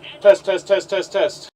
Test, test, test, test, test.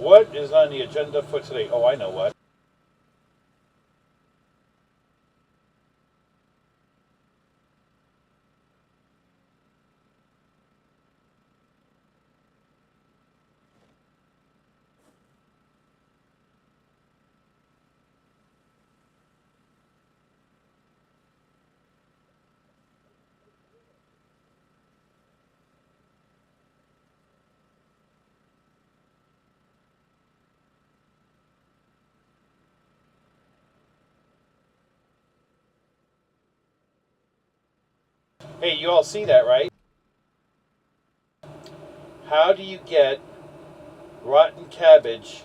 What is on the agenda for today? Oh, I know what. Hey, you all see that, right? How do you get rotten cabbage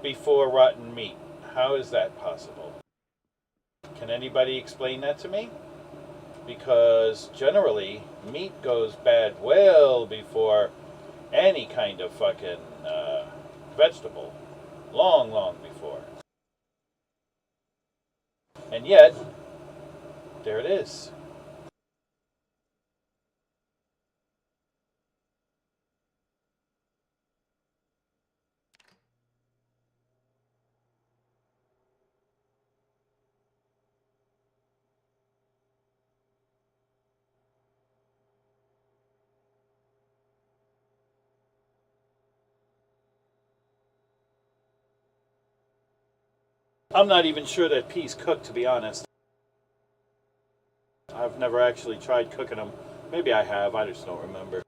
before rotten meat? How is that possible? Can anybody explain that to me? Because generally, meat goes bad well before any kind of fucking vegetable. Long, long before. And yet, there it is. I'm not even sure that peas cook, to be honest. I've never actually tried cooking them. Maybe I have, I just don't remember.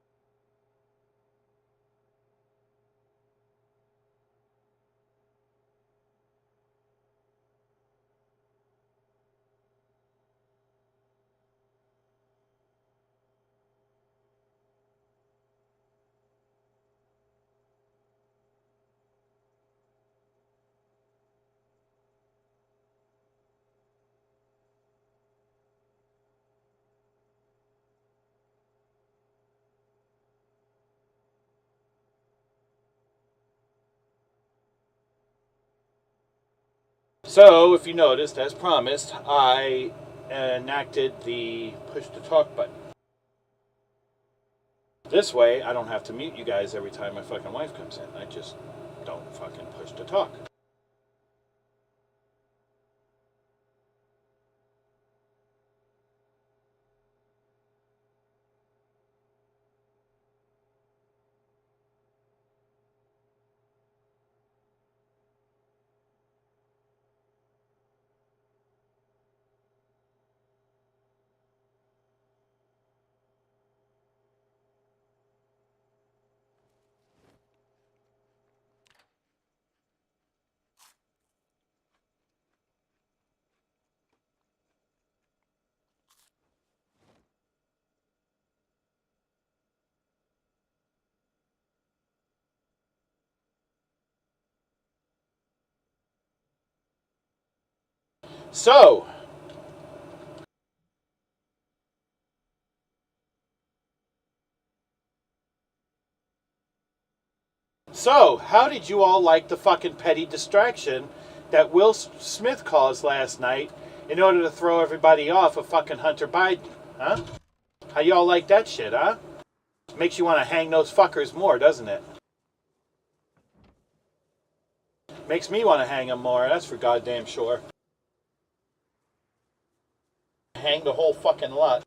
So, if you noticed, as promised, I enacted the push to talk button. This way, I don't have to mute you guys every time my fucking wife comes in. I just don't fucking push to talk. So, how did you all like the fucking petty distraction that Will Smith caused last night in order to throw everybody off of fucking Hunter Biden? Huh? How y'all like that shit, huh? Makes you want to hang those fuckers more, doesn't it? Makes me want to hang them more, that's for goddamn sure. Hang the whole fucking lot.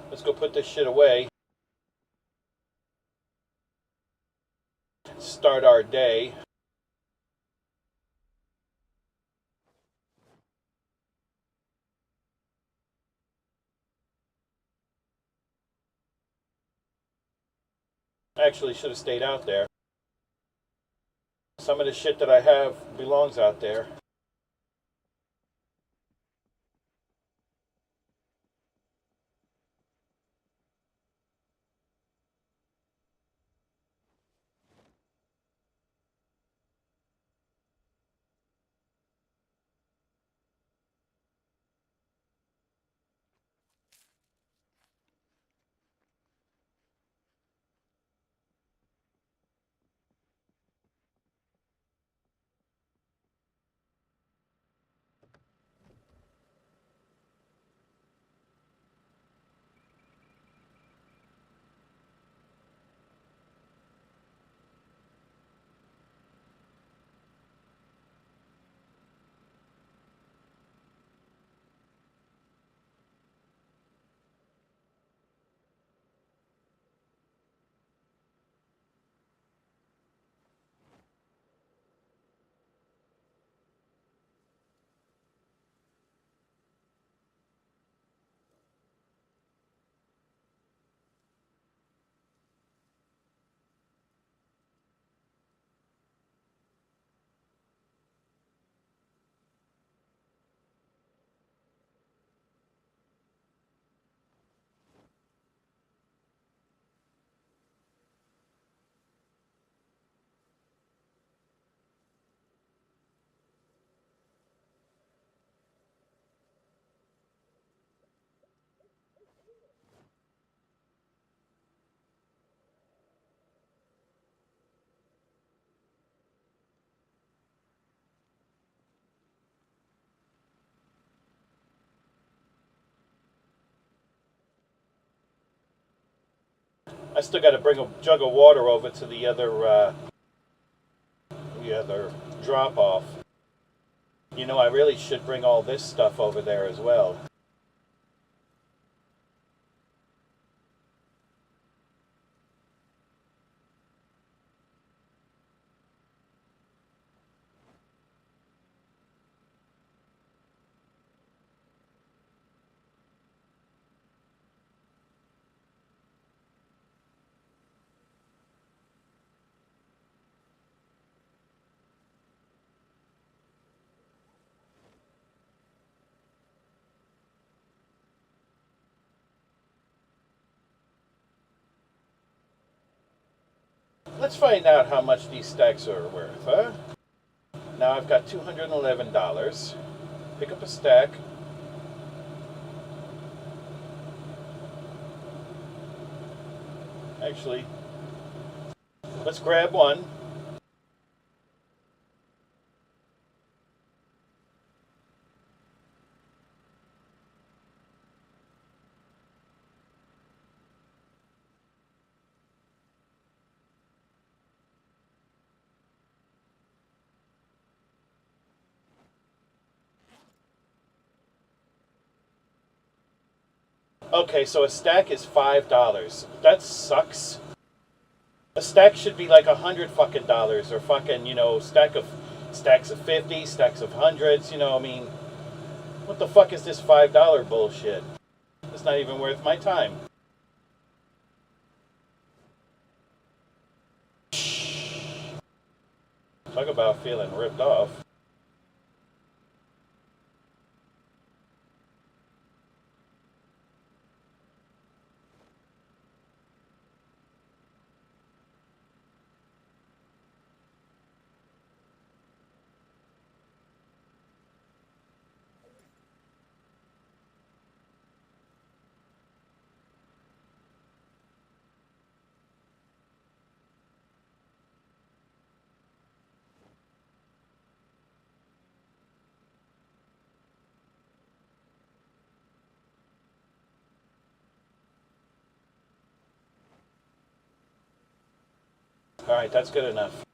Let's go put this shit away. Start our day. Actually, should have stayed out there. Some of the shit that I have belongs out there. I still got to bring a jug of water over to the other drop off. You know, I really should bring all this stuff over there as well. Let's find out how much these stacks are worth, huh? Now I've got $211. Pick up a stack. Actually, let's grab one. Okay, so a stack is $5. That sucks. A stack should be like $100 or fucking, stacks of 50, stacks of hundreds, I mean, what the fuck is this $5 bullshit? It's not even worth my time. Talk about feeling ripped off. Alright, that's good enough.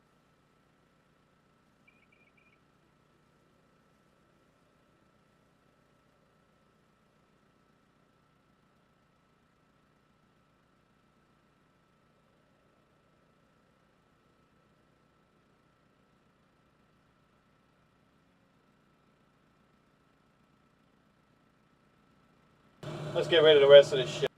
Let's get rid of the rest of this shit.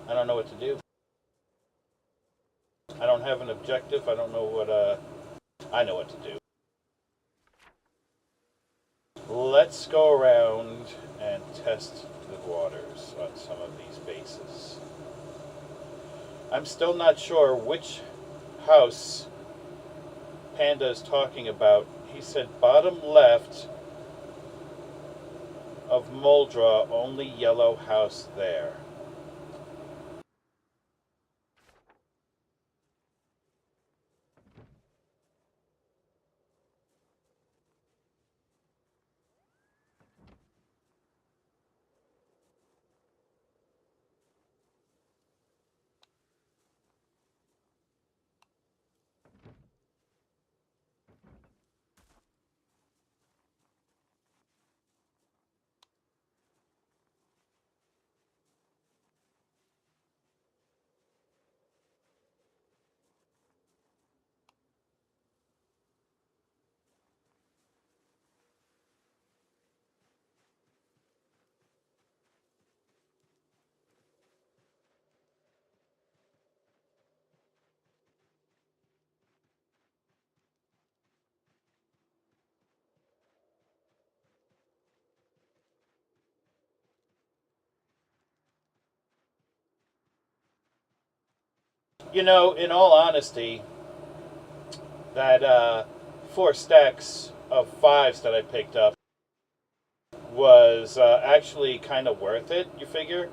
I don't know what to do. I don't have an objective. I don't know what, I know what to do. Let's go around and test the waters on some of these bases. I'm still not sure which house Panda is talking about. He said bottom left of Moldra, only yellow house there. You know, in all honesty, that 4 stacks of fives that I picked up was actually kind of worth it. You figure,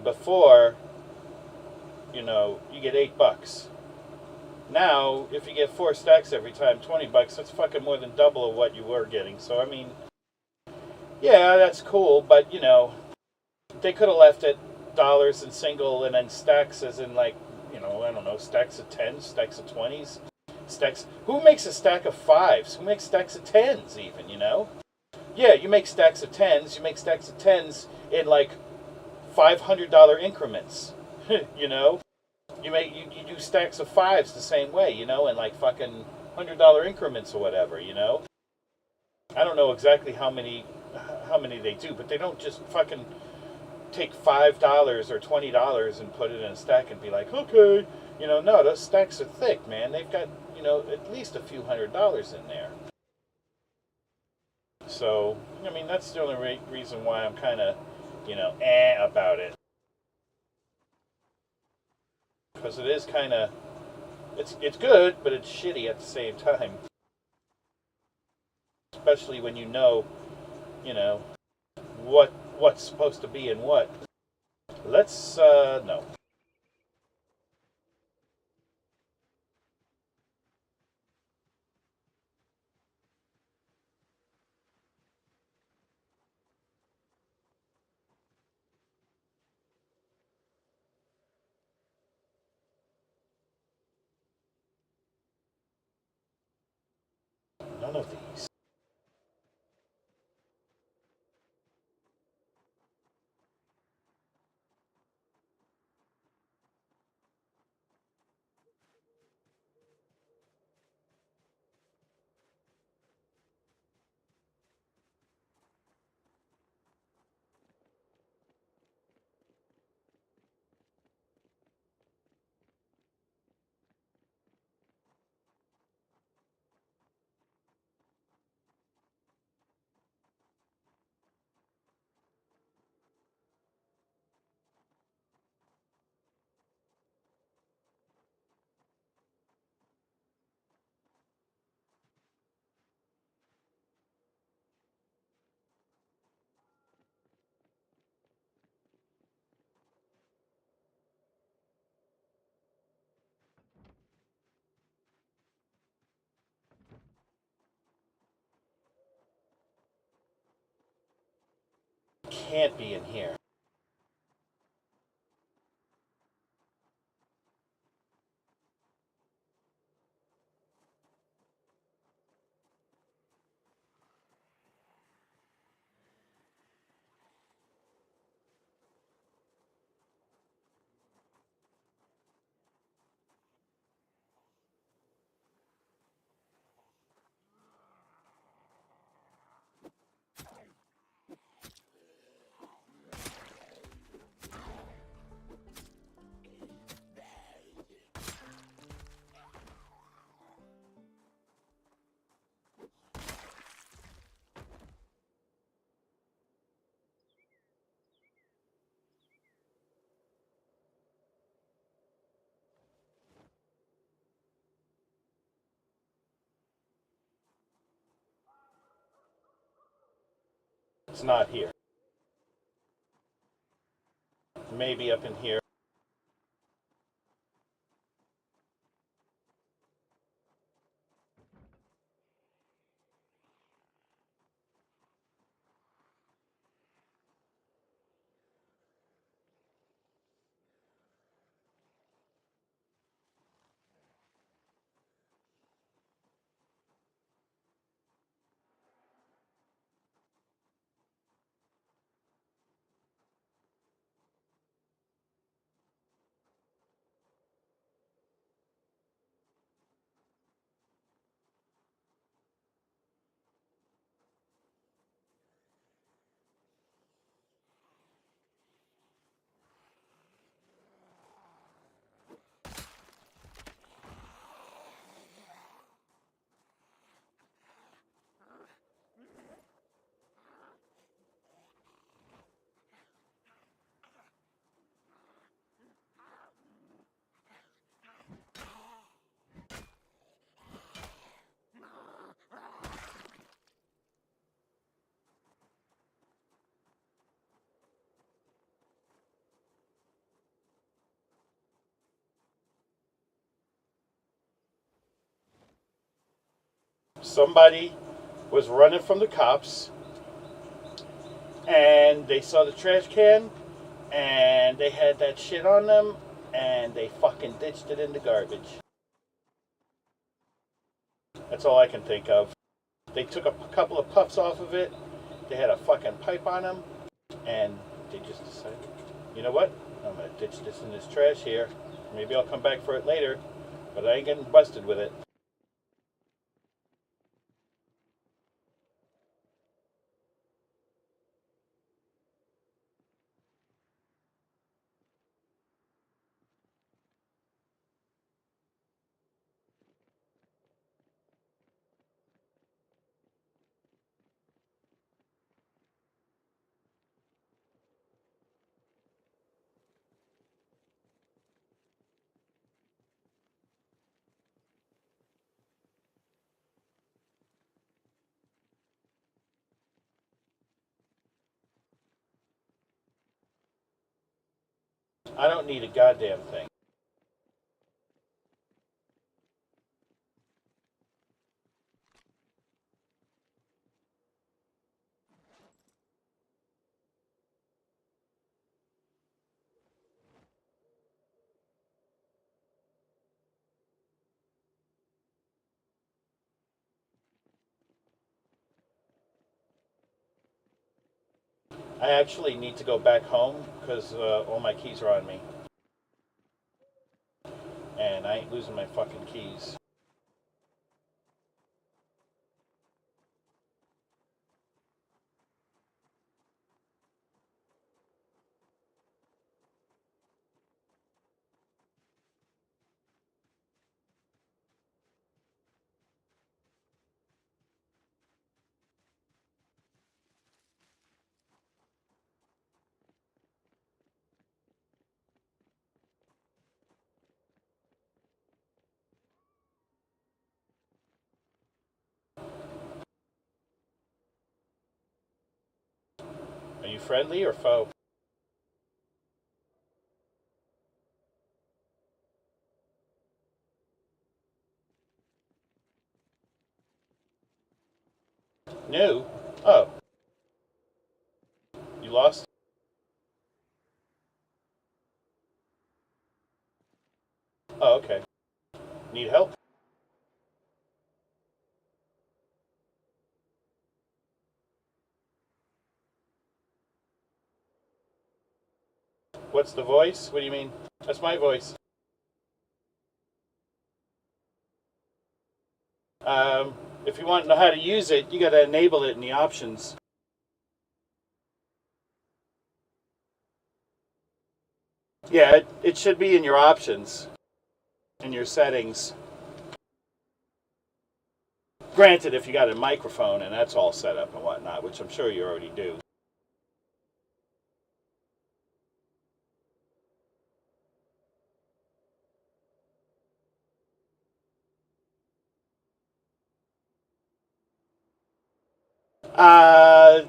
before, you get $8. Now, if you get 4 stacks every time, $20. That's fucking more than double of what you were getting. So I mean, yeah, that's cool, but they could have left it dollars and single, and then stacks as in like, I don't know, stacks of tens, stacks of 20s, stacks. Who makes a stack of fives? Who makes stacks of tens even? Yeah, you make stacks of tens. You make stacks of tens in like $500 increments. you know, you do stacks of fives the same way. In like fucking $100 increments or whatever. I don't know exactly how many they do, but they don't just fucking take $5 or $20 and put it in a stack and be like, okay, no, those stacks are thick, man. They've got at least a few $100s in there. So I mean, that's the only reason why I'm kind of about it, because it is kind of it's good, but it's shitty at the same time. Especially when you know what's supposed to be in what. Let's no. None of these. Can't be in here. It's not here. Maybe up in here. Somebody was running from the cops and they saw the trash can and they had that shit on them and they fucking ditched it in the garbage. That's all I can think of. They took a couple of puffs off of it. They had a fucking pipe on them and they just decided, you know what? I'm going to ditch this in this trash here. Maybe I'll come back for it later, but I ain't getting busted with it. I don't need a goddamn thing. I actually need to go back home because all my keys are on me. And I ain't losing my fucking keys. Are you friendly or foe? New? Oh, you lost? Oh, okay. Need help? What's the voice? What do you mean? That's my voice. Um, if you want to know how to use it, you got to enable it in the options. Yeah, it should be in your options, in your settings. Granted, if you got a microphone and that's all set up and whatnot, which I'm sure you already do. Uh,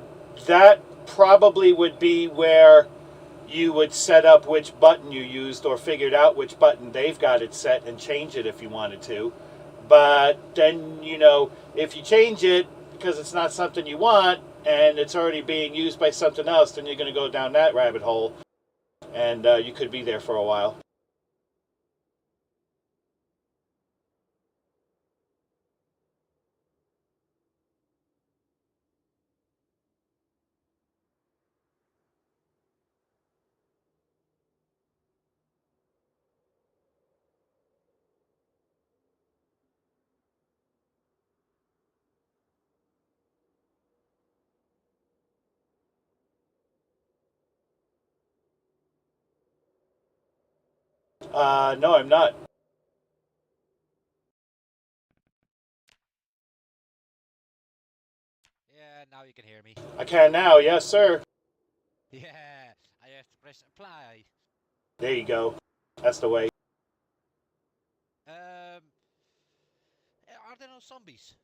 That probably would be where you would set up which button you used or figured out which button they've got it set and change it if you wanted to. But then, if you change it because it's not something you want and it's already being used by something else, then you're going to go down that rabbit hole and you could be there for a while. No, I'm not. Yeah, now you can hear me. I can now, yes, sir. Yeah, I have to press apply. There you go. That's the way. Are there no zombies?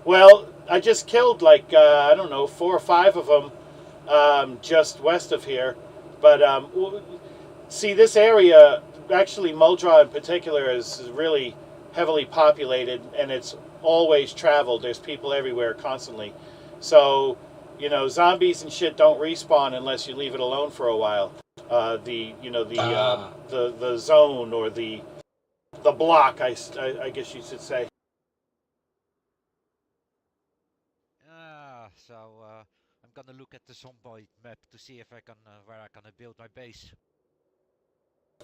Well, I just killed like I don't know 4 or 5 of them just west of here. But see, this area, actually, Muldra in particular, is really heavily populated, and it's always traveled. There's people everywhere constantly, so zombies and shit don't respawn unless you leave it alone for a while. The zone or the block, I guess you should say. I'm gonna look at the zombie map to see if I can where I can build my base.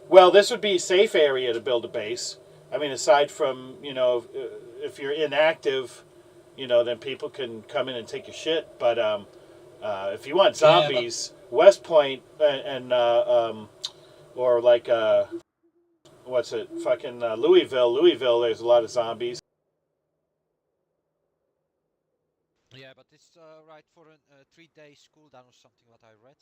Well, this would be a safe area to build a base. I mean, aside from, if you're inactive, then people can come in and take your shit. But if you want Yeah, but zombies, West Point or like, what's it, fucking Louisville, there's a lot of zombies. Yeah, but it's right for a 3 days cooldown or something. What I read.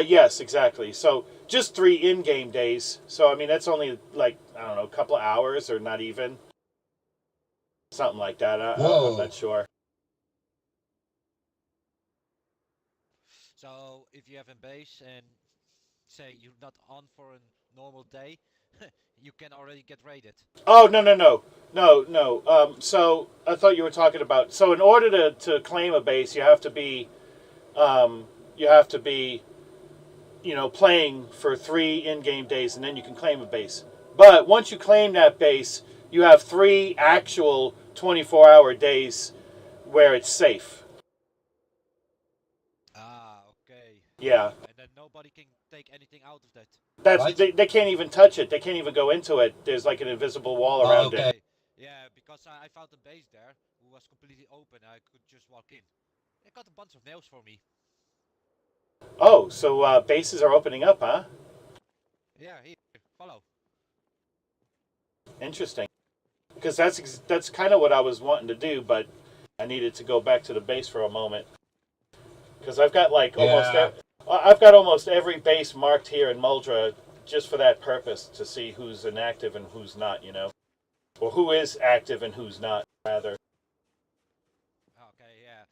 Yes, exactly. So just 3 in-game days. So, I mean, that's only like, I don't know, a couple of hours or not even. Something like that. I'm not whoa. sure. So if you have a base and say you're not on for a normal day, you can already get raided. Oh, no, no, no. No, no. So I thought you were talking about. So in order to claim a base, um, you have to be, playing for 3 in-game days, and then you can claim a base. But once you claim that base, you have 3 actual 24-hour days where it's safe. Ah, okay. Yeah, And then nobody can take anything out of that. Right? they can't even touch it. They can't even go into it. There's like an invisible wall Oh, around it. okay. Okay. Yeah, because I found a base there who was completely open. I could just walk in. It got a bunch of nails for me. Oh, so bases are opening up, huh? Yeah, here, follow. Interesting. Because that's kind of what I was wanting to do, but I needed to go back to the base for a moment because Yeah. I've got almost every base marked here in Muldra just for that purpose to see who's inactive and who's not, or who is active and who's not, rather. Okay, yeah.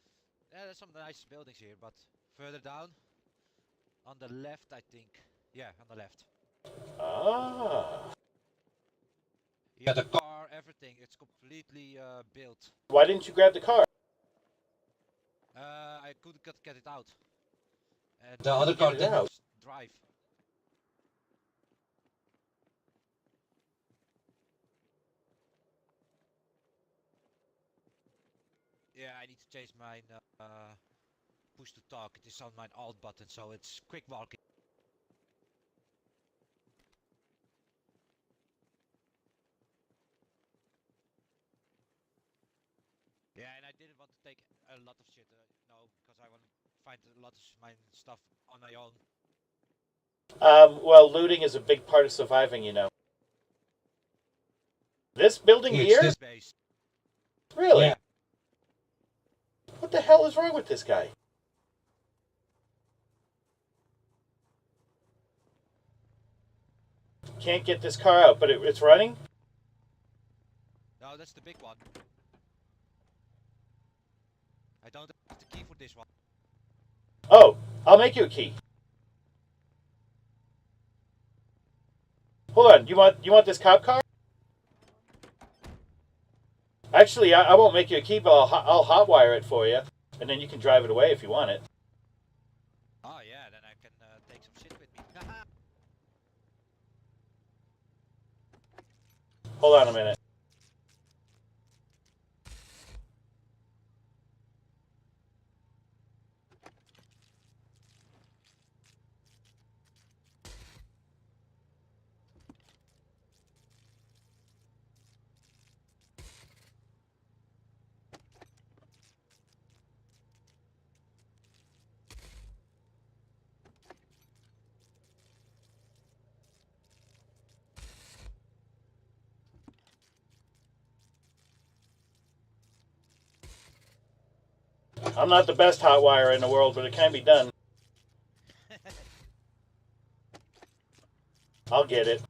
Yeah, there's some nice buildings here, but further down, on the left, I think. Yeah, on the left. Ah, You Yeah, have the a car, everything. It's completely built. why didn't you grab the car? I couldn't get it out. And the Couldn't other get car it I didn't. out. lost drive. Yeah, I need to change my push to talk. It is on my alt button, so it's quick walking. Yeah, and I didn't want to take a lot of shit, no, because I want to find a lot of my stuff on my own. Well, looting is a big part of surviving. This building It's here? this. This base. Really? Yeah. Yeah. What the hell is wrong with this guy? Can't get this car out, but it's running? No, that's the big one. I don't have the key for this one. Oh, I'll make you a key. Hold on, you want this cop car? Actually, I won't make you a key, but I'll hotwire it for you, and then you can drive it away if you want it. Oh yeah, then I can take some shit with me. Hold on a minute. I'm not the best hotwire in the world, but it can be done. I'll get it.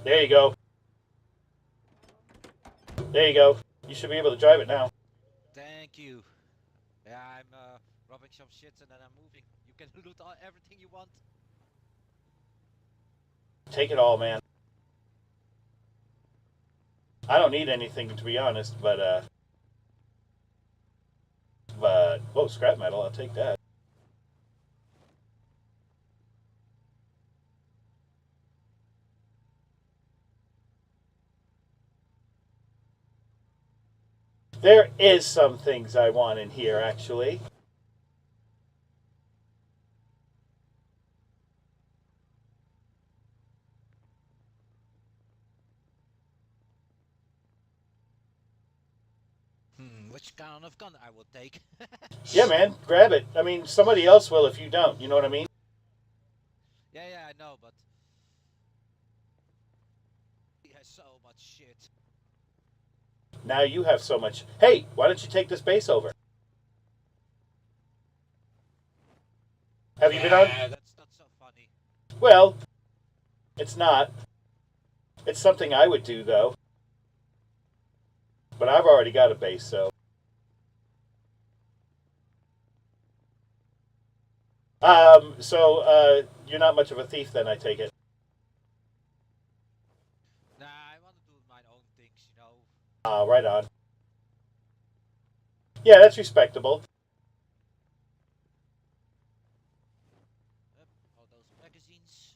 There you go. There you go. You should be able to drive it now. Thank you. Yeah, I'm robbing some shit and then I'm moving. You can loot everything you want. Take it all, man. I don't need anything, to be honest, but oh, scrap metal, I'll take that. There is some things I want in here, actually. Which kind of gun I will take? Yeah, man, grab it. I mean, somebody else will if you don't. You know what I mean? Yeah, I know, but he has so much shit. Now you have so much. Hey, why don't you take this base over? Have you been on? That's not so funny. Well, it's not. It's something I would do, though. But I've already got a base, so. You're not much of a thief then, I take it. Nah, I want to do my own things, you know. Right on. Yeah, that's respectable. Yep, all those magazines.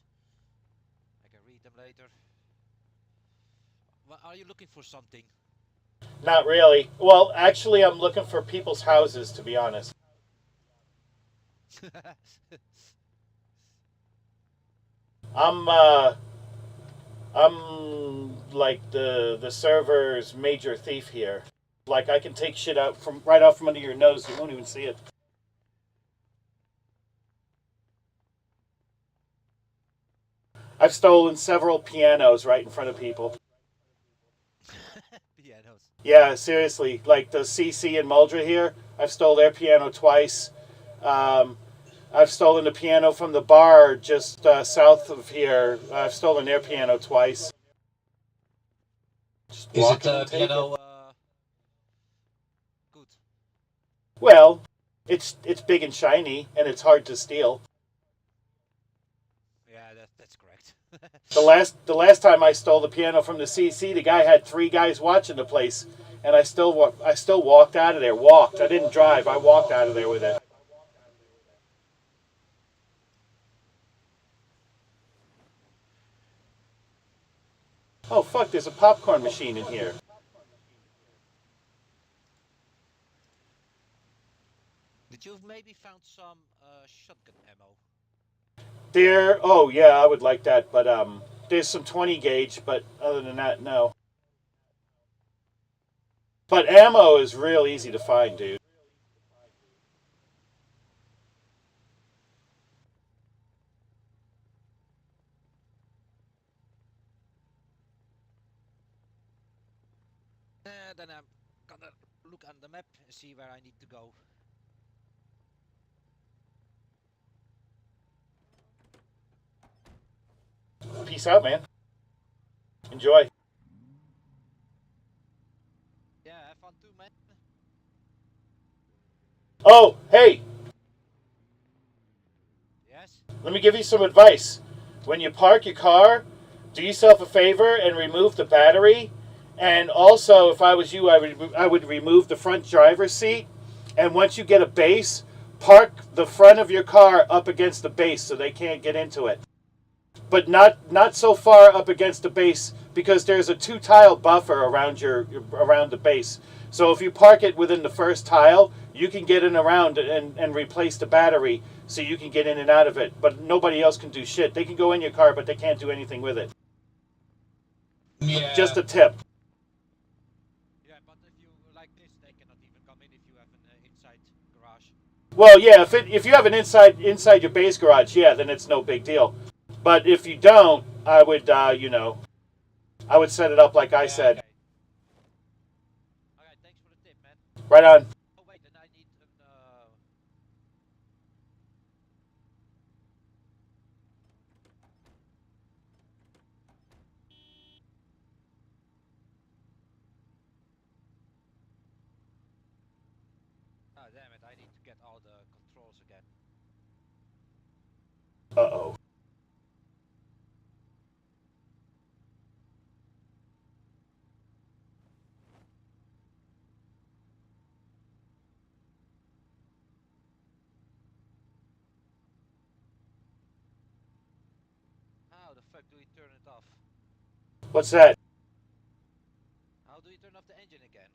I can read them later. Well, are you looking for something? Not really. Well, actually, I'm looking for people's houses, to be honest. I'm, uh, I'm like the server's major thief here. Like, I can take shit out from right out from under your nose. You won't even see it. I've stolen several pianos right in front of people. Pianos. Yeah, seriously. Like the CC and Muldra here, I've stole their piano twice. Um, I've stolen the piano from the bar just south of here. I've stolen their piano twice. Just Is walk it in and take piano? it. Good. Well, it's big and shiny, and it's hard to steal. Yeah, that's correct. The last time I stole the piano from the CC, the guy had 3 guys watching the place, and I still walked out of there. Walked. I didn't drive. I walked out of there with it. Oh fuck! There's a popcorn machine in here. Did you maybe found some shotgun ammo? There. Oh yeah, I would like that, but there's some 20 gauge, but other than that, no. But ammo is real easy to find, dude. Then I'm gonna look on the map and see where I need to go. Peace out, man. Enjoy. Yeah, have fun too, man. Oh, hey, Yes? let me give you some advice. When you park your car, do yourself a favor and remove the battery. And also, if I was you, I would remove the front driver's seat. And once you get a base, park the front of your car up against the base so they can't get into it. But not so far up against the base because there's a 2 tile buffer around the base. So if you park it within the first tile, you can get in around and replace the battery so you can get in and out of it. But nobody else can do shit. They can go in your car, but they can't do anything with it. Yeah. Just a tip. Yeah, but if you like this, they cannot even come in if you have an inside garage. Well, yeah, if you have an inside your base garage, yeah, then it's no big deal. But if you don't, I would I would set it up like I Yeah. said. Okay. Alright, thanks for the tip, man. Right on. Oh wait, then I need an ah damn it, I need to get all the controls again. Uh-oh. How the fuck do we turn it off? What's that? How do you turn off the engine again?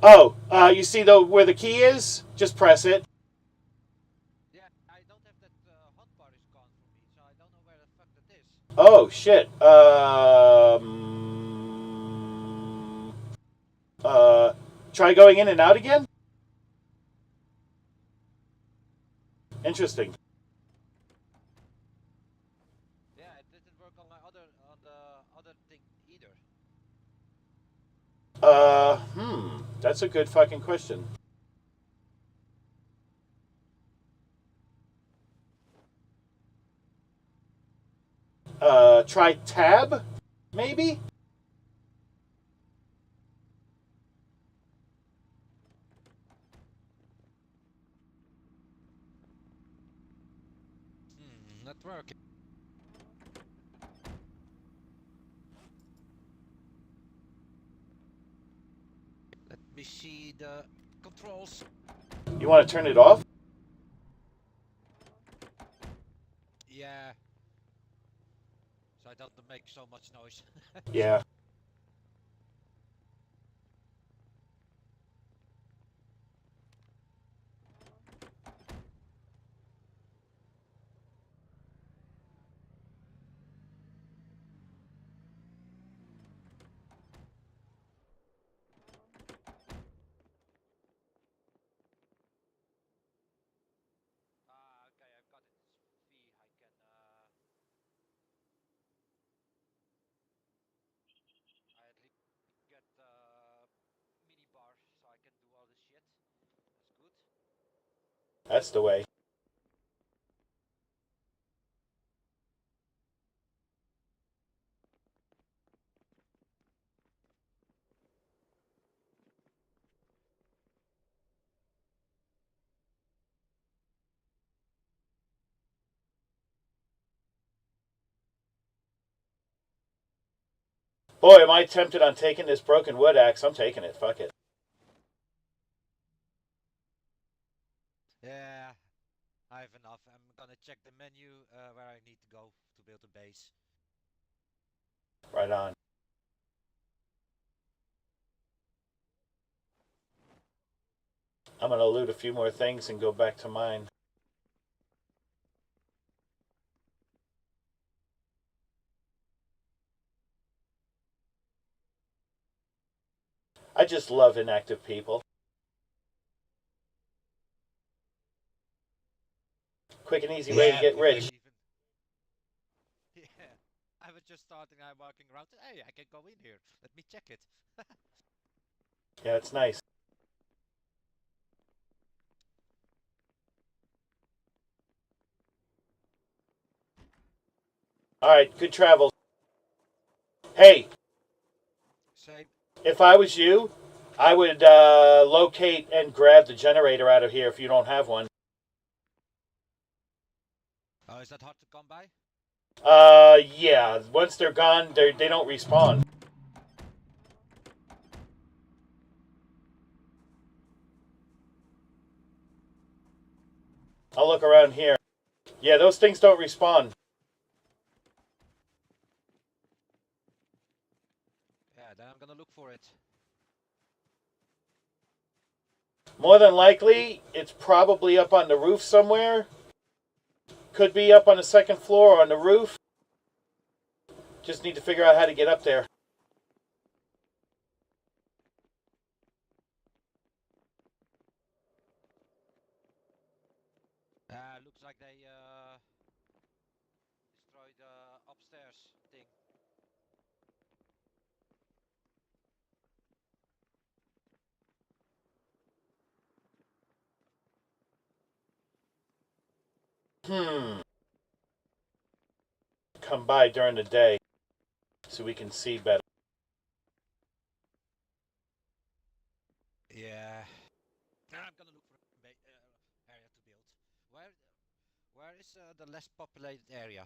Oh, you see where the key is? Just press it. Yeah, I don't have that hotbar is gone from me, so I don't know where the fuck that is. Oh shit. Try going in and out again. Interesting. Yeah, it didn't work on the other thing either. That's a good fucking question. Try tab, maybe. Not working. Let me see the controls. You want to turn it off? Yeah, so I don't make so much noise. Yeah. Okay, I've got it. It's V. I can I at least get mini bar so I can do all this shit. That's good. That's the way. Boy, am I tempted on taking this broken wood axe. I'm taking it. Fuck it. Yeah, I have enough. I'm gonna check the menu where I need to go to build a base. Right on. I'm gonna loot a few more things and go back to mine. I just love inactive people. Quick and easy way to get rich. Even yeah, I was just starting. I'm walking around. Hey, I can go in here. Let me check it. Yeah, it's nice. All right, good travel. Hey, Same. If I was you, I would locate and grab the generator out of here if you don't have one. Oh, is that hard to come by? Yeah. Once they're gone, they don't respawn. I'll look around here. Yeah, those things don't respawn. Yeah, then I'm gonna look for it. More than likely, it's probably up on the roof somewhere. Could be up on the second floor or on the roof. Just need to figure out how to get up there. Looks like they destroyed the upstairs thing. Come by during the day so we can see better. Yeah. I'm gonna look for a area to build. Where is the less populated area?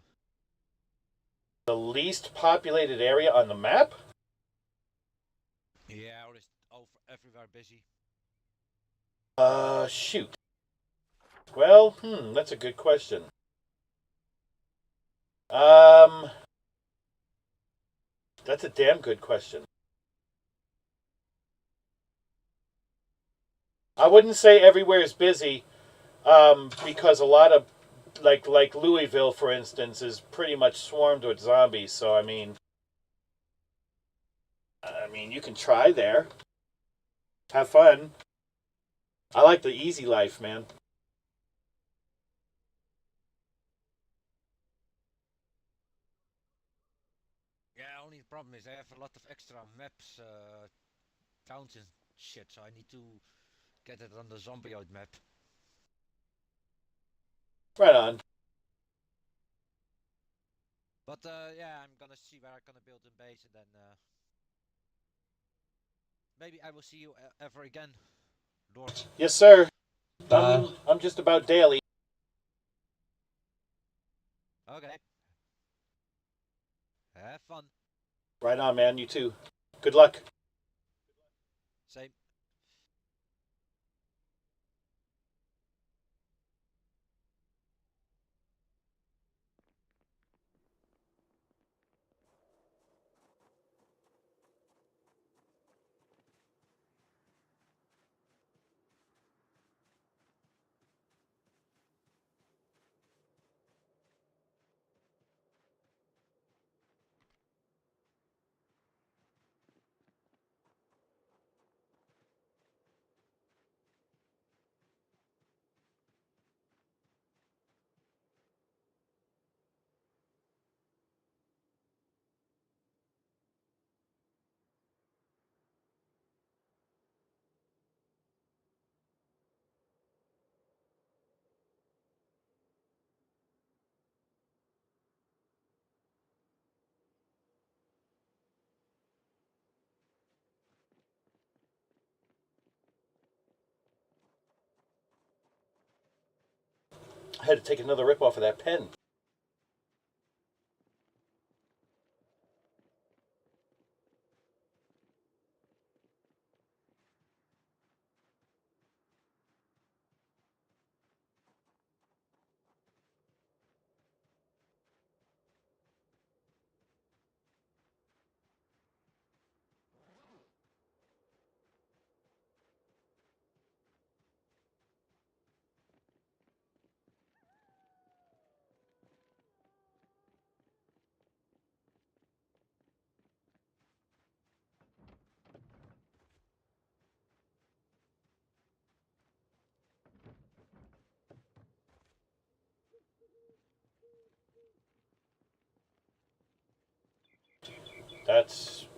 The least populated area on the map? Yeah, or is everywhere busy? Shoot. Well, that's a good question. That's a damn good question. I wouldn't say everywhere is busy, because a lot of like Louisville, for instance, is pretty much swarmed with zombies. So I mean, you can try there. Have fun. I like the easy life, man. Yeah, only problem is I have a lot of extra maps, towns and shit, so I need to get it on the zombioid map. Right on. But yeah, I'm gonna see where I'm gonna build a base, and then maybe I will see you ever again, Lord. Yes, sir. Bye. I'm just about daily. Okay. Have fun. Right on, man. You too. Good luck. Same. I had to take another rip off of that pen.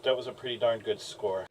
That was a pretty darn good score.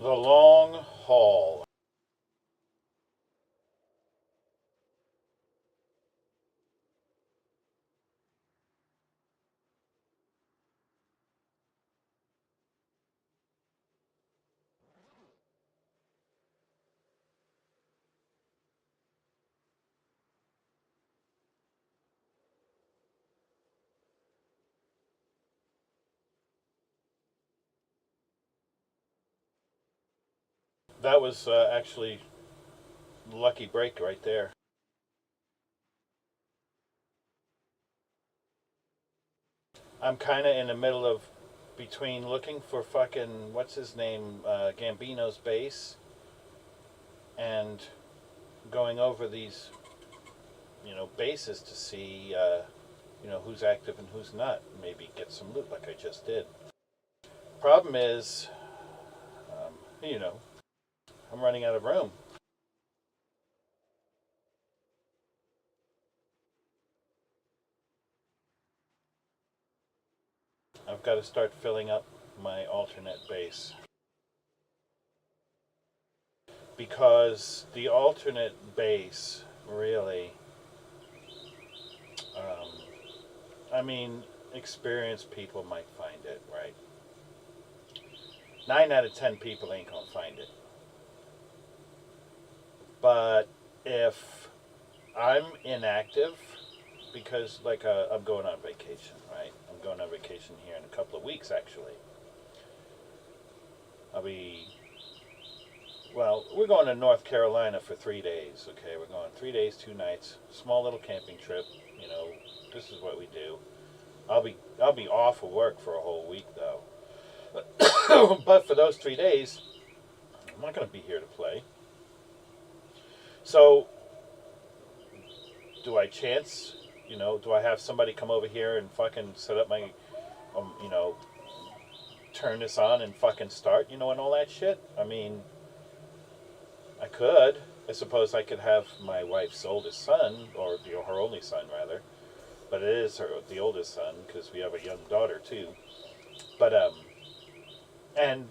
The long haul. That was actually lucky break right there. I'm kind of in the middle of between looking for fucking what's his name Gambino's base and going over these bases to see who's active and who's not. Maybe get some loot like I just did. Problem is, um, you know, I'm running out of room. I've got to start filling up my alternate base because the alternate base really, um, I mean, experienced people might find it, right? 9 out of 10 people ain't gonna find it. But if I'm inactive, because like I'm going on vacation, right? I'm going on vacation here in a couple of weeks, actually. I'll be we're going to North Carolina for 3 days. Okay, we're going 3 days, 2 nights, small little camping trip. You know, this is what we do. I'll be off of work for a whole week though. But for those 3 days, I'm not going to be here to play. So, do I chance? Do I have somebody come over here and fucking set up my, um, you know, turn this on and fucking start, and all that shit? I mean, I could. I suppose I could have my wife's oldest son, or her only son rather, but it is the oldest son because we have a young daughter too. But and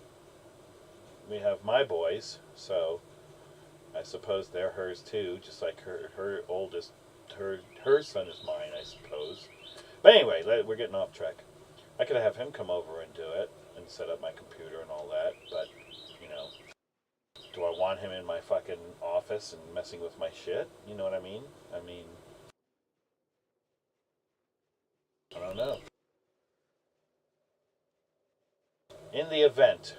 we have my boys, so I suppose they're hers too, just like her oldest, her son is mine, I suppose. But anyway, we're getting off track. I could have him come over and do it and set up my computer and all that, but you know, do I want him in my fucking office and messing with my shit? You know what I mean? I mean, I don't know. In the event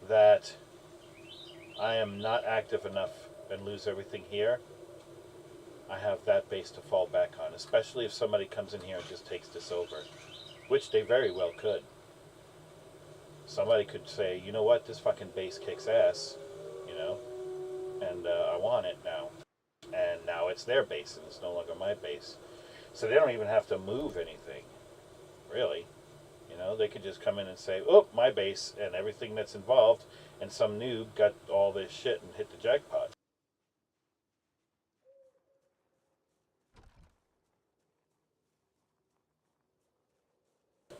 that I am not active enough and lose everything here, I have that base to fall back on, especially if somebody comes in here and just takes this over, which they very well could. Somebody could say, you know what, this fucking base kicks ass, you know, and I want it now. And now it's their base and it's no longer my base. So they don't even have to move anything, really. They could just come in and say, oh, my base and everything that's involved, and some noob got all this shit and hit the jackpot.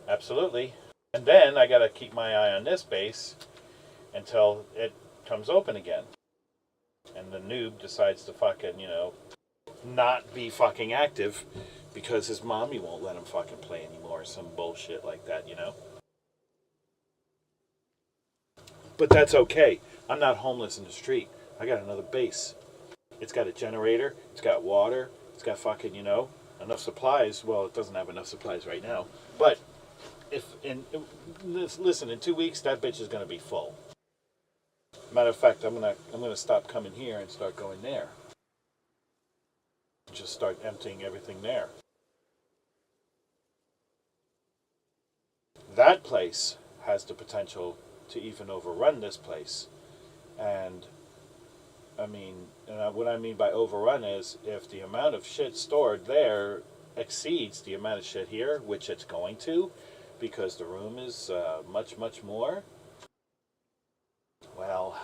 Absolutely. And then I gotta keep my eye on this base until it comes open again. And the noob decides to fucking, not be fucking active because his mommy won't let him fucking play anymore or some bullshit like that. But that's okay. I'm not homeless in the street. I got another base. It's got a generator, it's got water, it's got fucking, enough supplies. Well, it doesn't have enough supplies right now. But listen, in 2 weeks that bitch is gonna be full. Matter of fact, I'm gonna stop coming here and start going there. Just start emptying everything there. That place has the potential to even overrun this place. And I mean, what I mean by overrun is if the amount of shit stored there exceeds the amount of shit here, which it's going to, because the room is much, much more, well,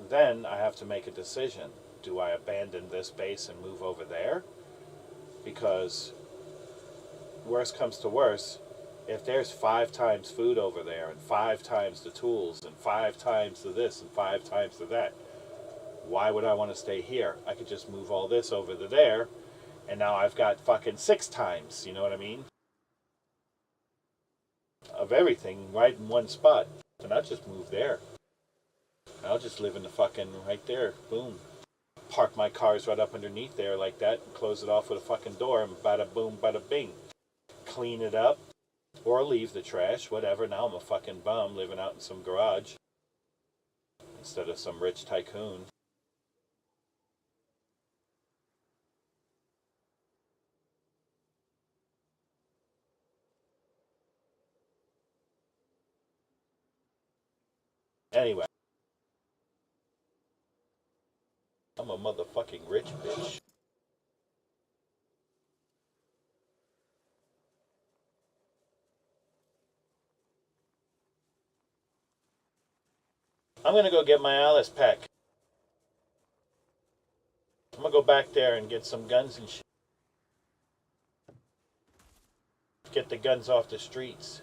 then I have to make a decision. Do I abandon this base and move over there? Because worst comes to worst, If there's 5 times food over there and 5 times the tools and 5 times the this and 5 times the that, why would I want to stay here? I could just move all this over to there, and now I've got fucking 6 times, you know what I mean? Of everything right in one spot. And I'll just move there. I'll just live in the fucking right there. Boom. Park my cars right up underneath there like that and close it off with a fucking door and bada boom, bada bing. Clean it up or leave the trash, whatever. Now I'm a fucking bum living out in some garage instead of some rich tycoon. Anyway, I'm a motherfucking rich bitch. I'm gonna go get my Alice pack. I'm gonna go back there and get some guns and shit. Get the guns off the streets.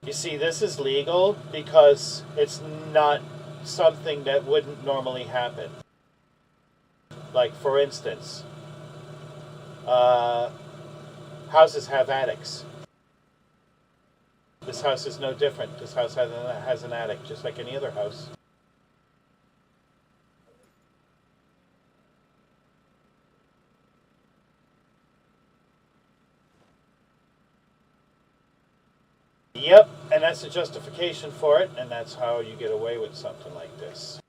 You see, this is legal because it's not something that wouldn't normally happen. Like, for instance, uh, houses have attics. This house is no different. This house has an attic, just like any other house. Yep, and that's the justification for it, and that's how you get away with something like this.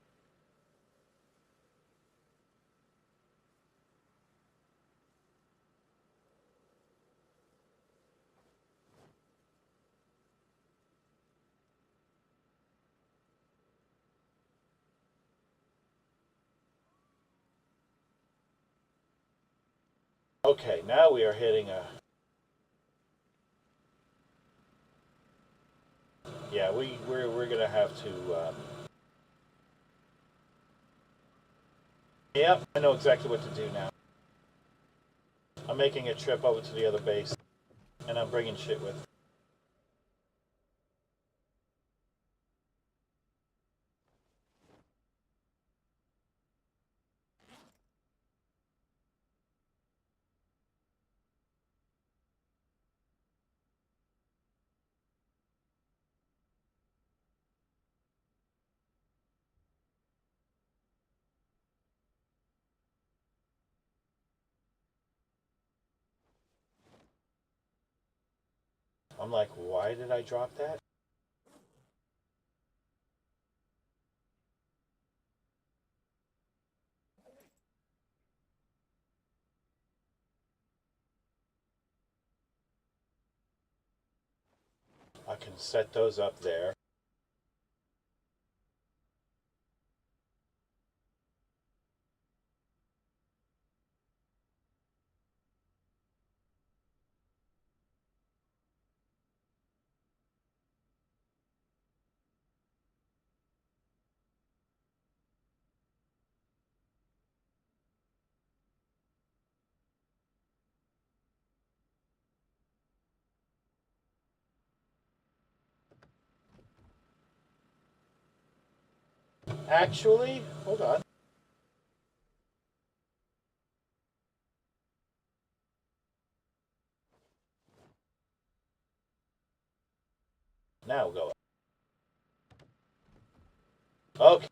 Okay, now we are hitting a... Yeah, we're gonna have to... Yep, I know exactly what to do now. I'm making a trip over to the other base, and I'm bringing shit with me. I'm like, why did I drop that? I can set those up there. Actually, hold on. Now go. Okay.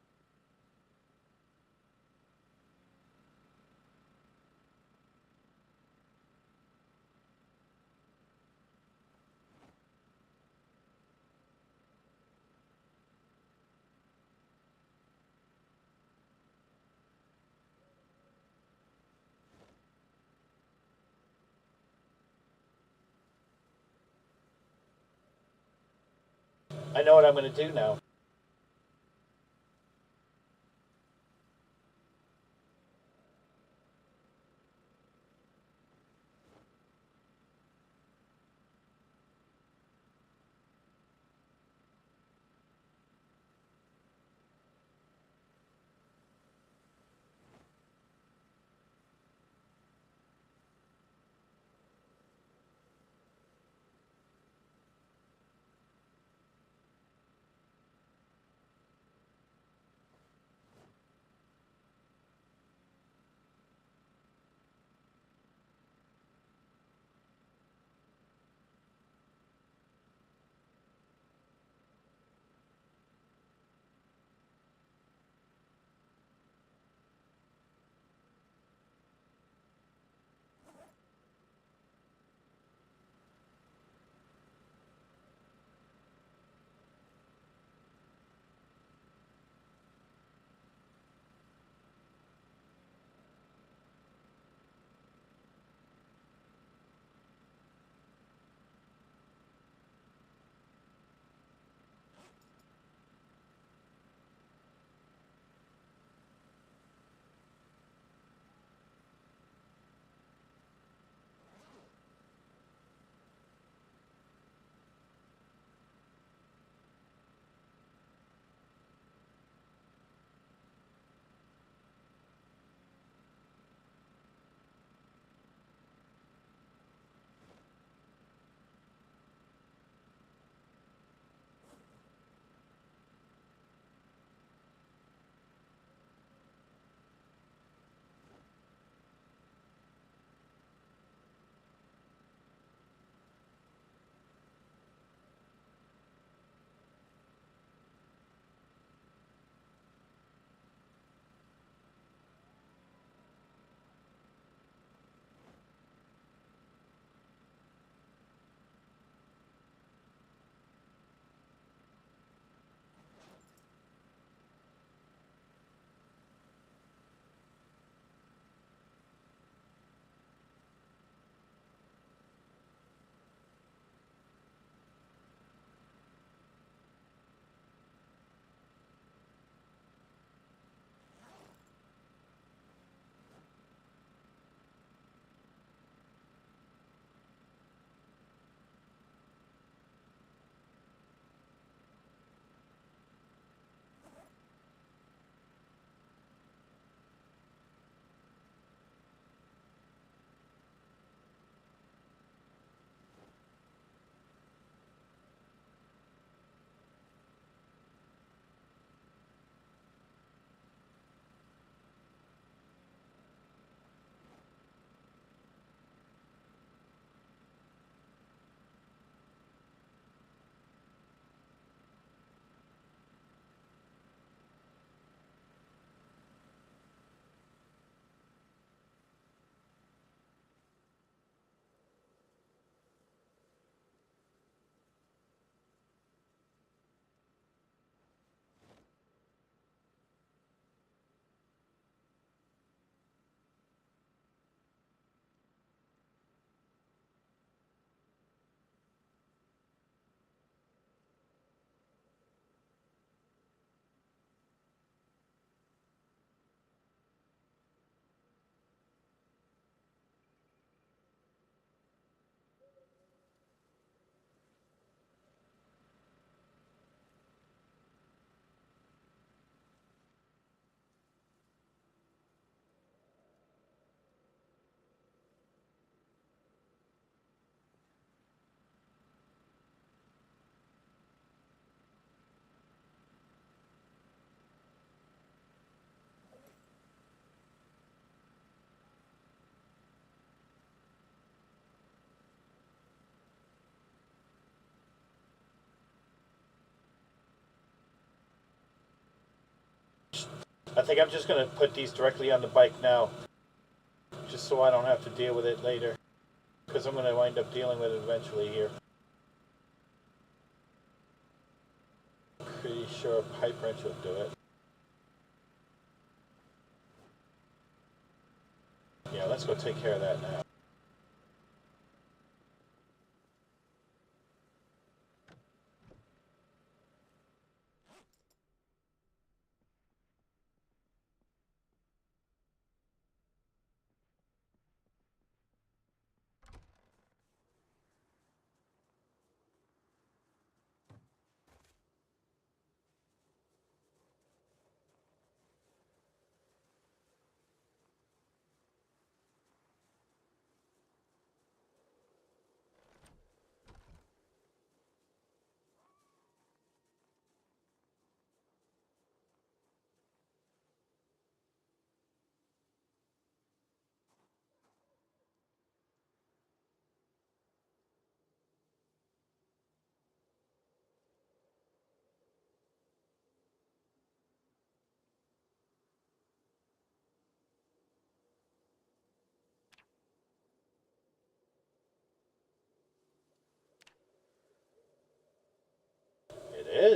I know what I'm going to do now. I think I'm just going to put these directly on the bike now, just so I don't have to deal with it later, because I'm going to wind up dealing with it eventually here. Pretty sure a pipe wrench will do it. Yeah, let's go take care of that now.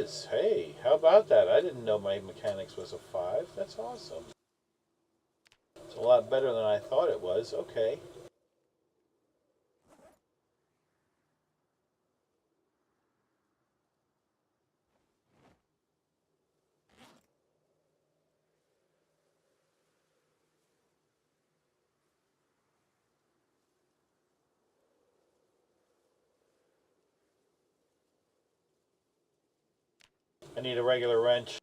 is. Hey, how about that? I didn't know my mechanics was a 5. That's awesome. It's a lot better than I thought it was. Okay. I need a regular wrench.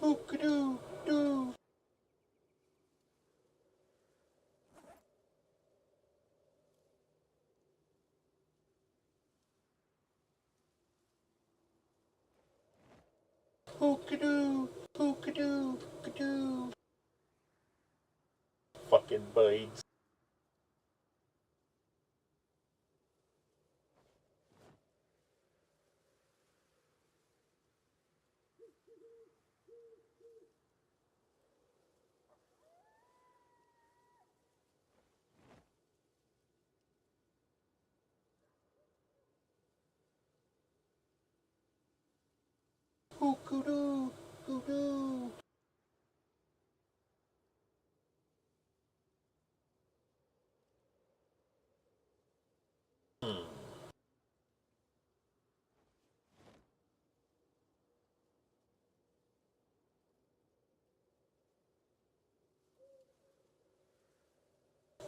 Bookadoo doo. Bookadoo, bookadoo, bookadoo. Fucking birds. Bookadoo, bookadoo. Hmm.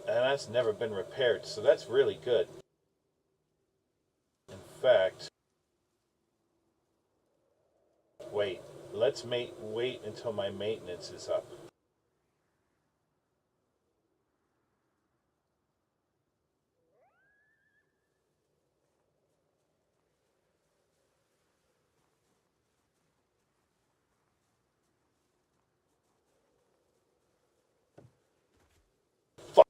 And that's never been repaired, so that's really good. In fact, wait. Let's wait until my maintenance is up. Fuck.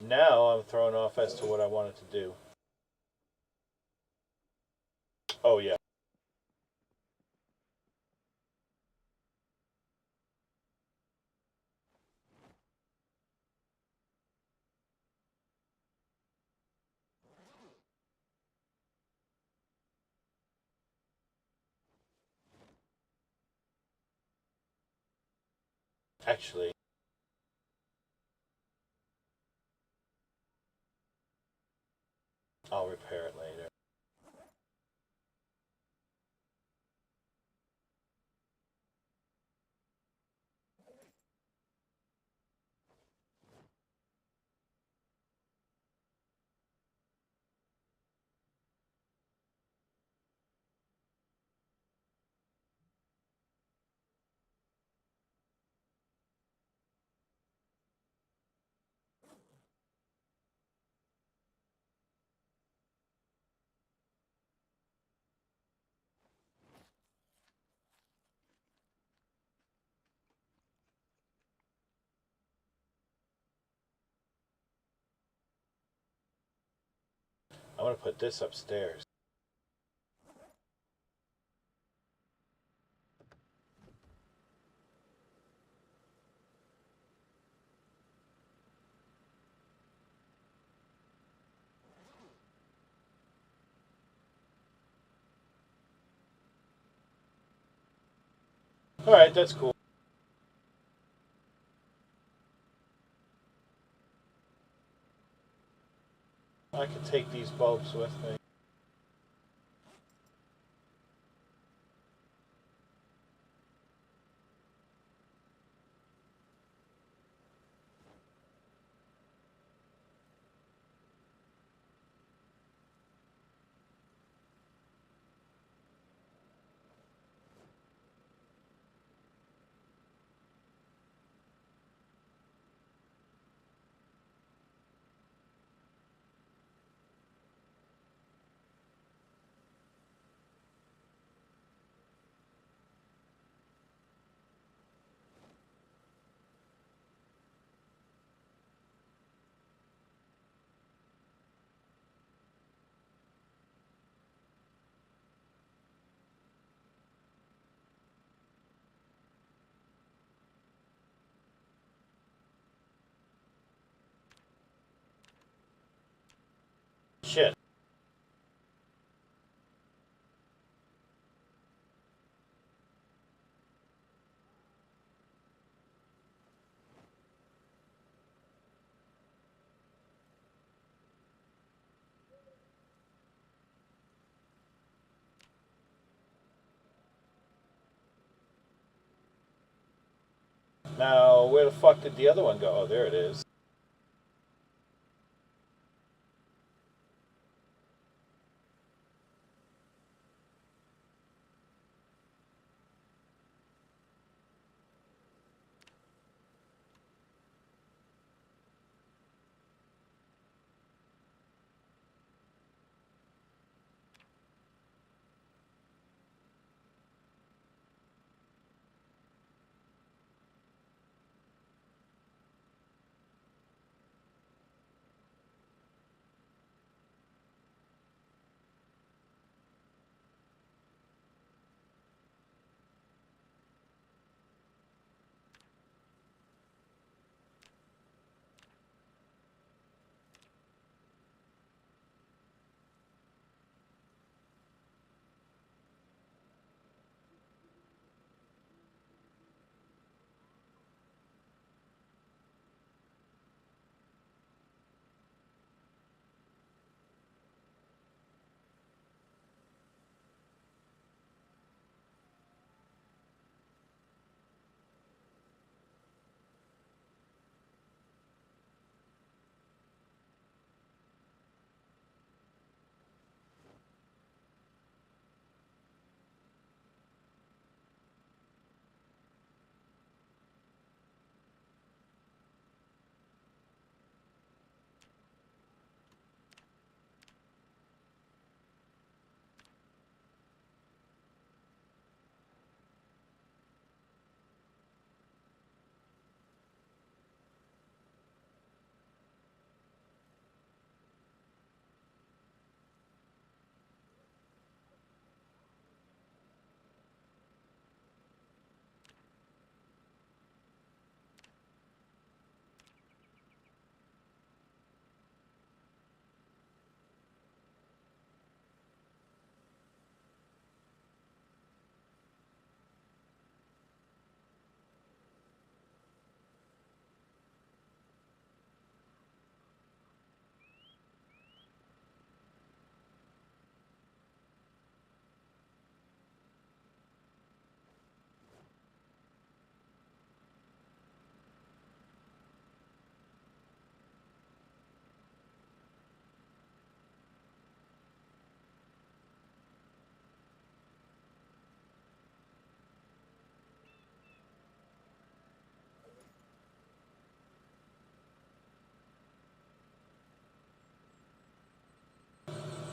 Now I'm thrown off as to what I wanted to do. Oh yeah. Actually, I'll repair it later. I want to put this upstairs. Alright, that's cool. I could take these bulbs with me. Shit. Now, where the fuck did the other one go? Oh, there it is.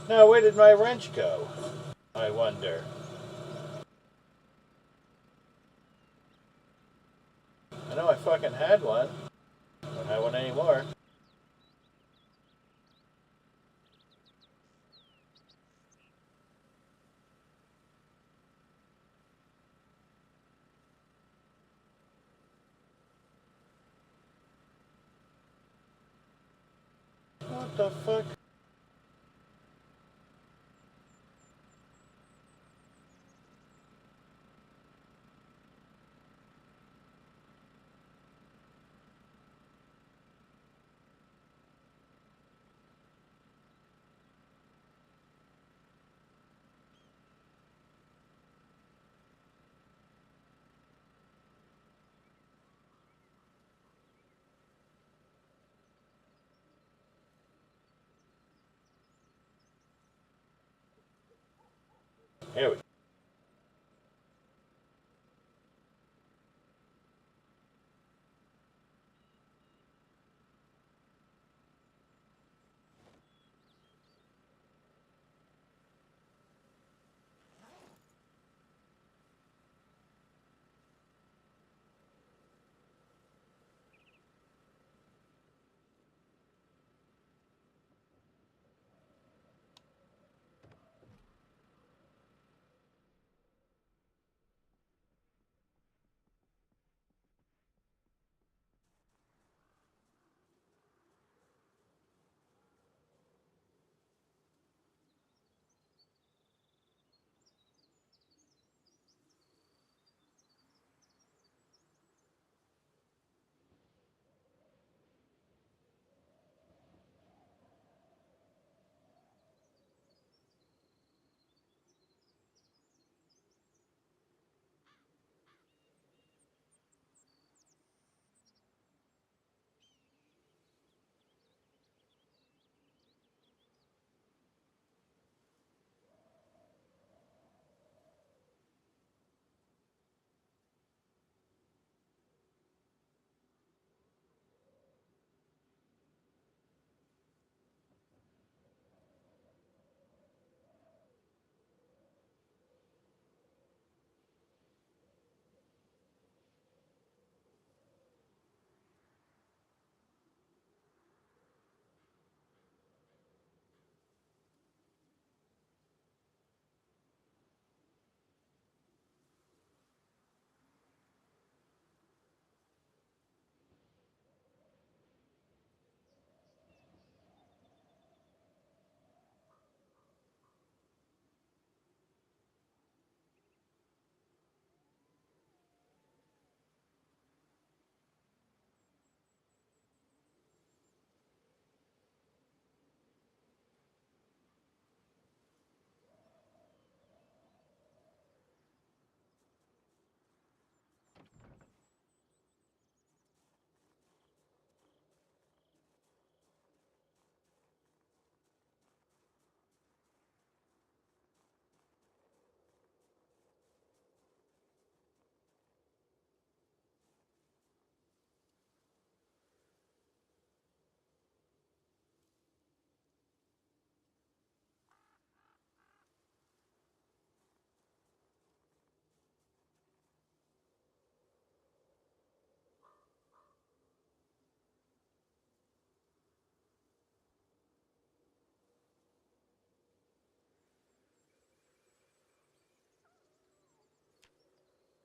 Now, where did my wrench go? I wonder. I know I fucking had one. I don't have one anymore. What the fuck? Here we go.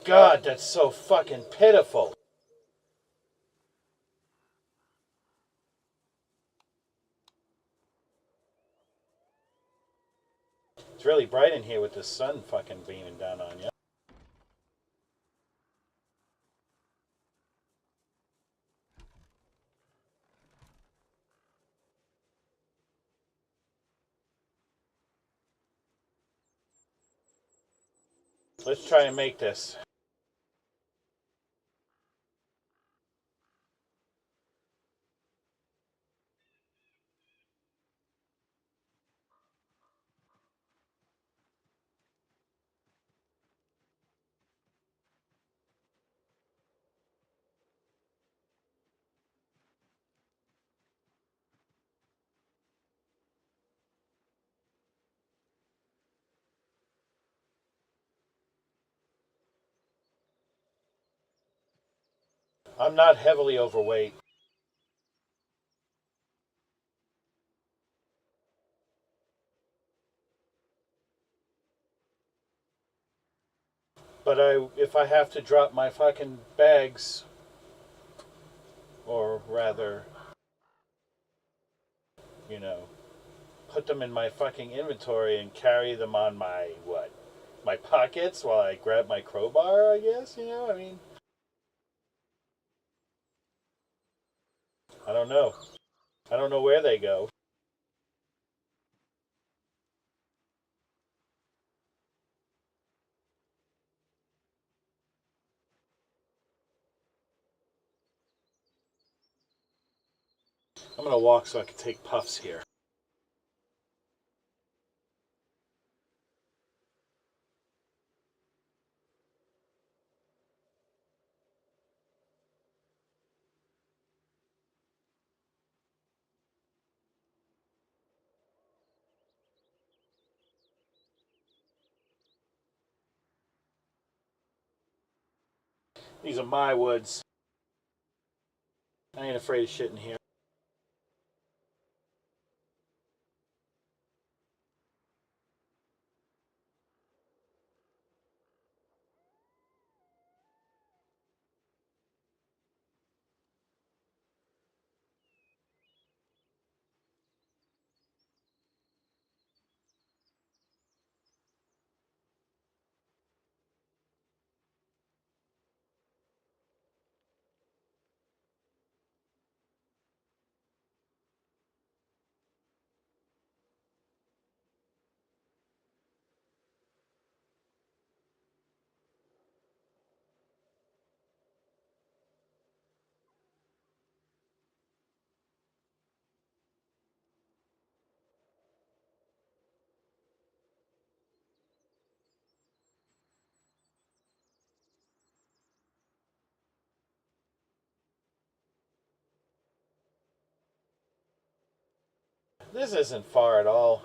God, that's so fucking pitiful. It's really bright in here with the sun fucking beaming down on you. Let's try and make this. I'm not heavily overweight. But if I have to drop my fucking bags, or rather, you know, put them in my fucking inventory and carry them on my, what? My pockets while I grab my crowbar, I guess, you know? I mean, I don't know. I don't know where they go. I'm gonna walk so I can take puffs here. These are my woods. I ain't afraid of shit in here. This isn't far at all.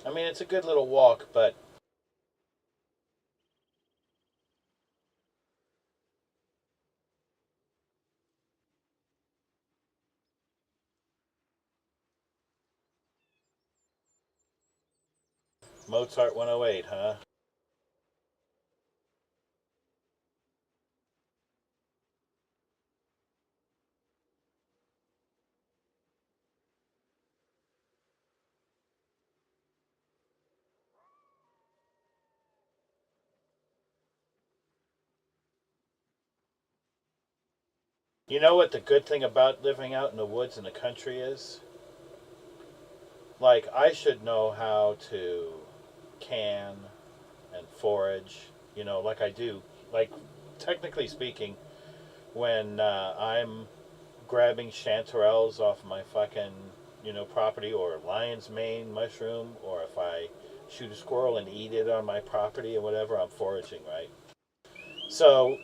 I mean, it's a good little walk, but Mozart 108, huh? You know what the good thing about living out in the woods in the country is? Like, I should know how to can and forage, like I do. Like, technically speaking, when I'm grabbing chanterelles off my fucking, property, or lion's mane mushroom, or if I shoot a squirrel and eat it on my property or whatever, I'm foraging, right? So,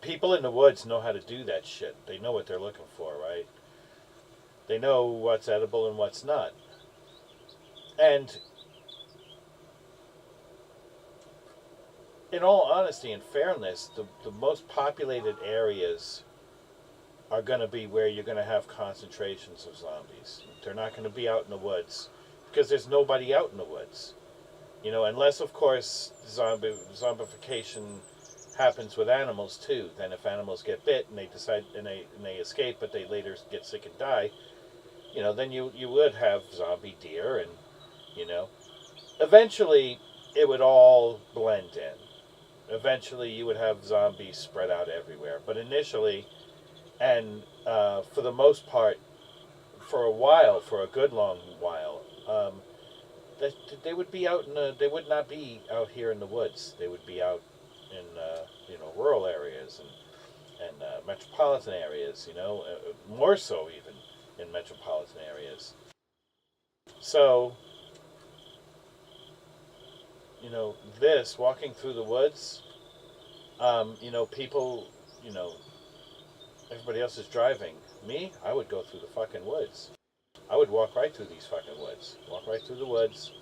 people in the woods know how to do that shit. They know what they're looking for, right? They know what's edible and what's not. And in all honesty and fairness, the most populated areas are going to be where you're going to have concentrations of zombies. They're not going to be out in the woods because there's nobody out in the woods. Unless, of course, zombification happens with animals too. Then if animals get bit and they decide and they escape, but they later get sick and die, then you would have zombie deer, and eventually it would all blend in. Eventually you would have zombies spread out everywhere. But initially, and for the most part, for a while, for a good long while, they would be out in they would not be out here in the woods. They would be out in rural areas and metropolitan areas. More so even in metropolitan areas. So this walking through the woods, people, everybody else is driving. Me, I would go through the fucking woods. I would walk right through these fucking woods. Walk right through the woods.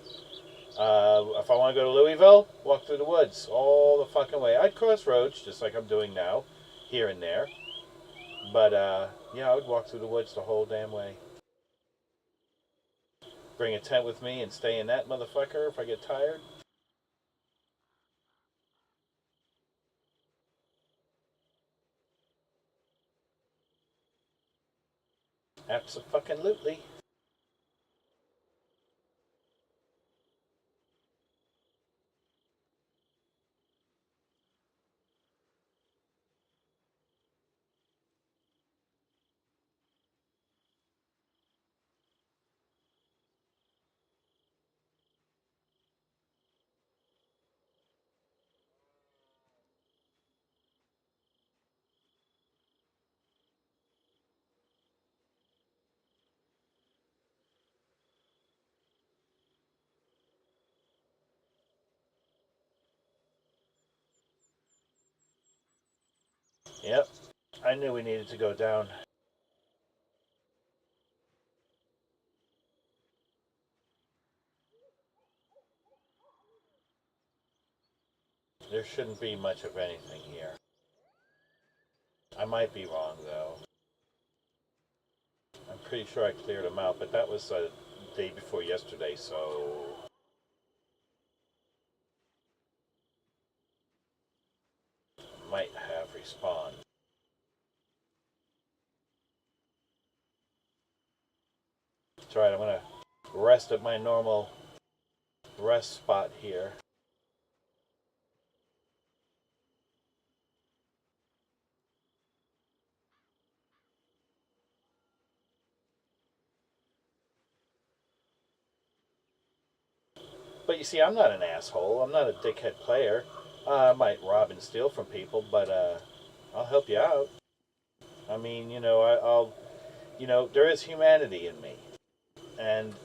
If I want to go to Louisville, walk through the woods all the fucking way. I'd cross roads just like I'm doing now, here and there. But yeah, I would walk through the woods the whole damn way. Bring a tent with me and stay in that motherfucker if I get tired. Abso-fucking-lutely. Yep. I knew we needed to go down. There shouldn't be much of anything here. I might be wrong, though. I'm pretty sure I cleared them out, but that was the day before yesterday, so... might have respawned. That's right, I'm gonna rest at my normal rest spot here. But you see, I'm not an asshole. I'm not a dickhead player. I might rob and steal from people, but I'll help you out. I mean, I'll, there is humanity in me, and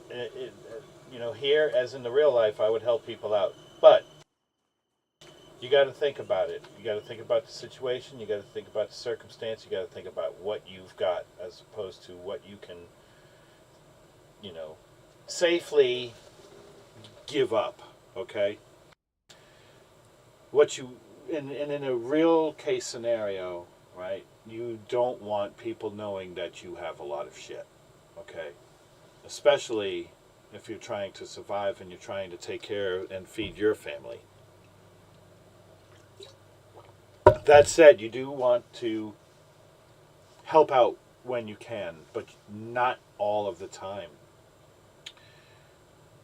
here as in the real life, I would help people out. But you got to think about it. You got to think about the situation. You got to think about the circumstance. You got to think about what you've got, as opposed to what you can, safely give up. Okay. What you in a real case scenario, right? You don't want people knowing that you have a lot of shit. Okay. Especially if you're trying to survive and you're trying to take care and feed your family. That said, you do want to help out when you can, but not all of the time.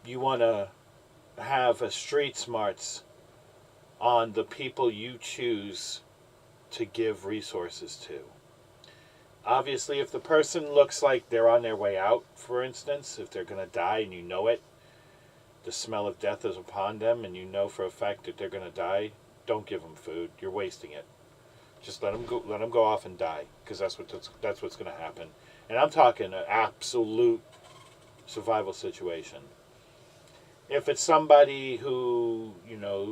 You want to have a street smarts on the people you choose to give resources to. Obviously, if the person looks like they're on their way out, for instance, if they're going to die and you know it, the smell of death is upon them and you know for a fact that they're going to die, don't give them food. You're wasting it. Just let them go. Let them go off and die, because that's what's going to happen. And I'm talking an absolute survival situation. If it's somebody who,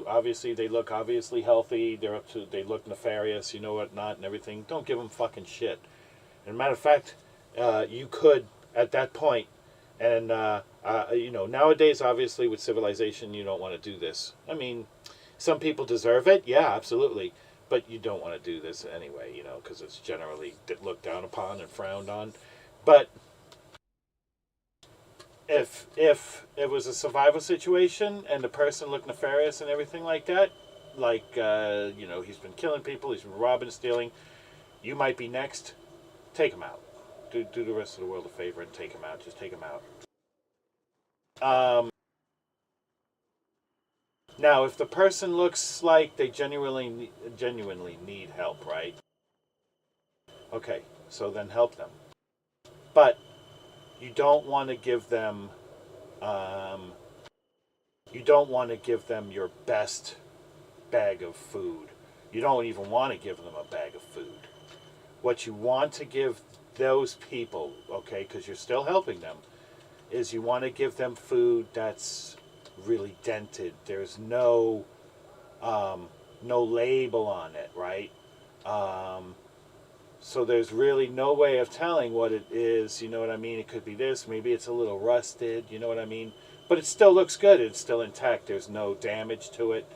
obviously they look obviously healthy, they look nefarious, whatnot and everything, don't give them fucking shit. And matter of fact, you could at that point, and nowadays obviously with civilization you don't want to do this. I mean, some people deserve it, yeah, absolutely, but you don't want to do this anyway, because it's generally looked down upon and frowned on. But if it was a survival situation and the person looked nefarious and everything like that, like he's been killing people, he's been robbing, stealing, you might be next. Take him out. Do the rest of the world a favor and take him out. Just take him out. Now, if the person looks like they genuinely need help, right? Okay, so then help them. But you don't want to give them um, your best bag of food. You don't even want to give them a bag of food. What you want to give those people, okay, because you're still helping them, is you want to give them food that's really dented. There's no label on it, right? So there's really no way of telling what it is. You know what I mean? It could be this. Maybe it's a little rusted. You know what I mean? But it still looks good. It's still intact. There's no damage to it.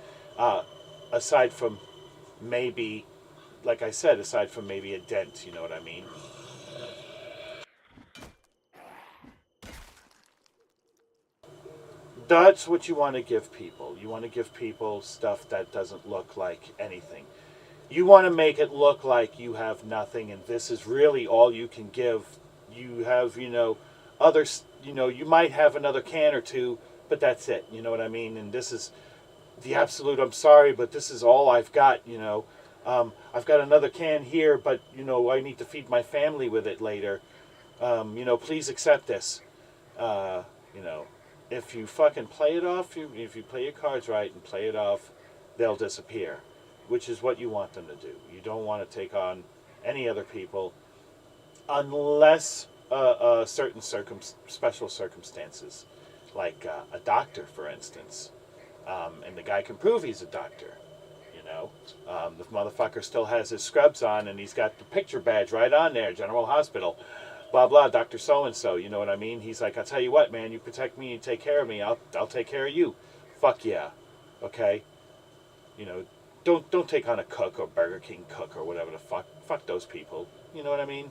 Aside from maybe, like I said, aside from maybe a dent. You know what I mean? That's what you want to give people. You want to give people stuff that doesn't look like anything. You want to make it look like you have nothing and this is really all you can give you have, others, you might have another can or two, but that's it. You know what I mean? And this is the absolute, I'm sorry, but this is all I've got. I've got another can here, but, I need to feed my family with it later. Please accept this. Uh, you know, if you fucking play it off, if you play your cards right and play it off, they'll disappear, which is what you want them to do. You don't want to take on any other people unless certain special circumstances, like a doctor, for instance, and the guy can prove he's a doctor. The motherfucker still has his scrubs on, and he's got the picture badge right on there, General Hospital, blah blah, Doctor So and So. You know what I mean? He's like, I'll tell you what, man, you protect me, you take care of me, I'll take care of you. Fuck yeah, okay. You know, don't take on a cook or Burger King cook or whatever the fuck. Fuck those people. You know what I mean?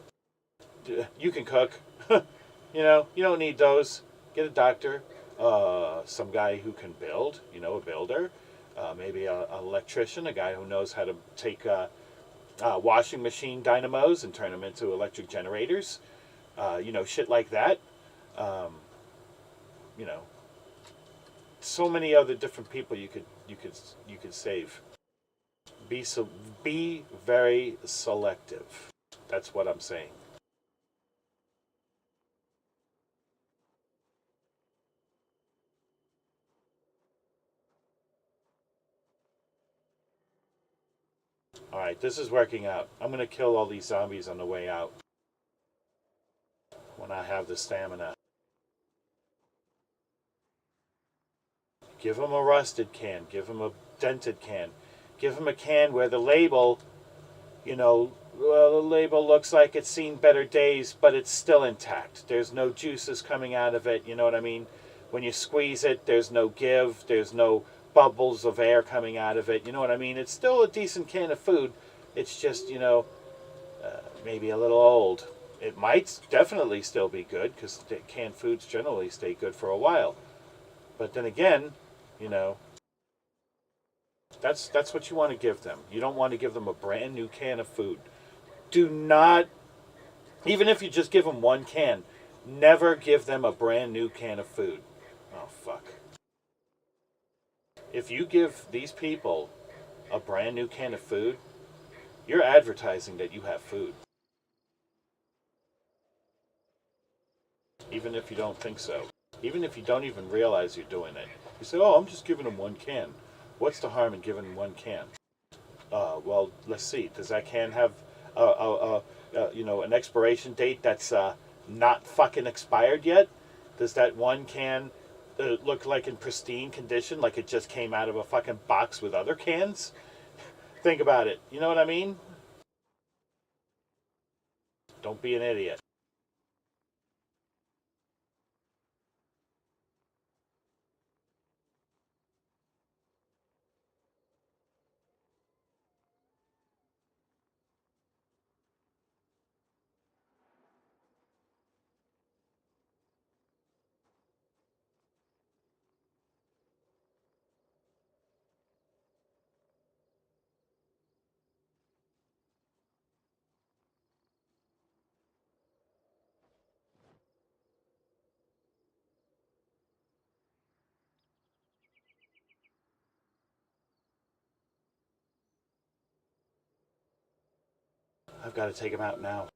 You can cook. You don't need those. Get a doctor, some guy who can build. A builder, maybe an electrician, a guy who knows how to take washing machine dynamos and turn them into electric generators. Shit like that. Um, you know, so many other different people you could save. Be very selective. That's what I'm saying. All right, this is working out. I'm gonna kill all these zombies on the way out when I have the stamina. Give them a rusted can. Give them a dented can. Give them a can where the label, the label looks like it's seen better days, but it's still intact. There's no juices coming out of it. You know what I mean? When you squeeze it, there's no give. There's no bubbles of air coming out of it. You know what I mean? It's still a decent can of food. It's just, maybe a little old. It might definitely still be good because canned foods generally stay good for a while. But then again, you know, that's what you want to give them. You don't want to give them a brand new can of food. Do not, even if you just give them one can, never give them a brand new can of food. Oh fuck. If you give these people a brand new can of food, you're advertising that you have food. Even if you don't think so. Even if you don't even realize you're doing it. You say, oh, I'm just giving them one can. What's the harm in giving them one can? Well, let's see. Does that can have, an expiration date that's not fucking expired yet? Does that one can look like in pristine condition, like it just came out of a fucking box with other cans? Think about it. You know what I mean? Don't be an idiot. I've got to take him out now.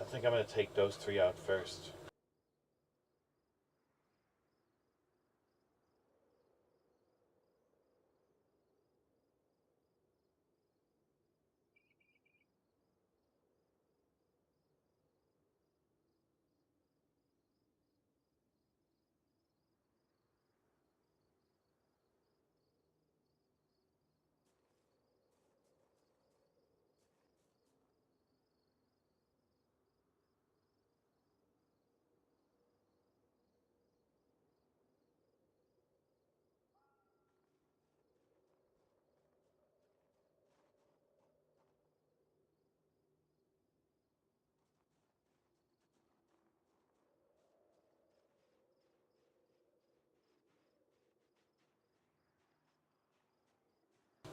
I think I'm going to take those three out first.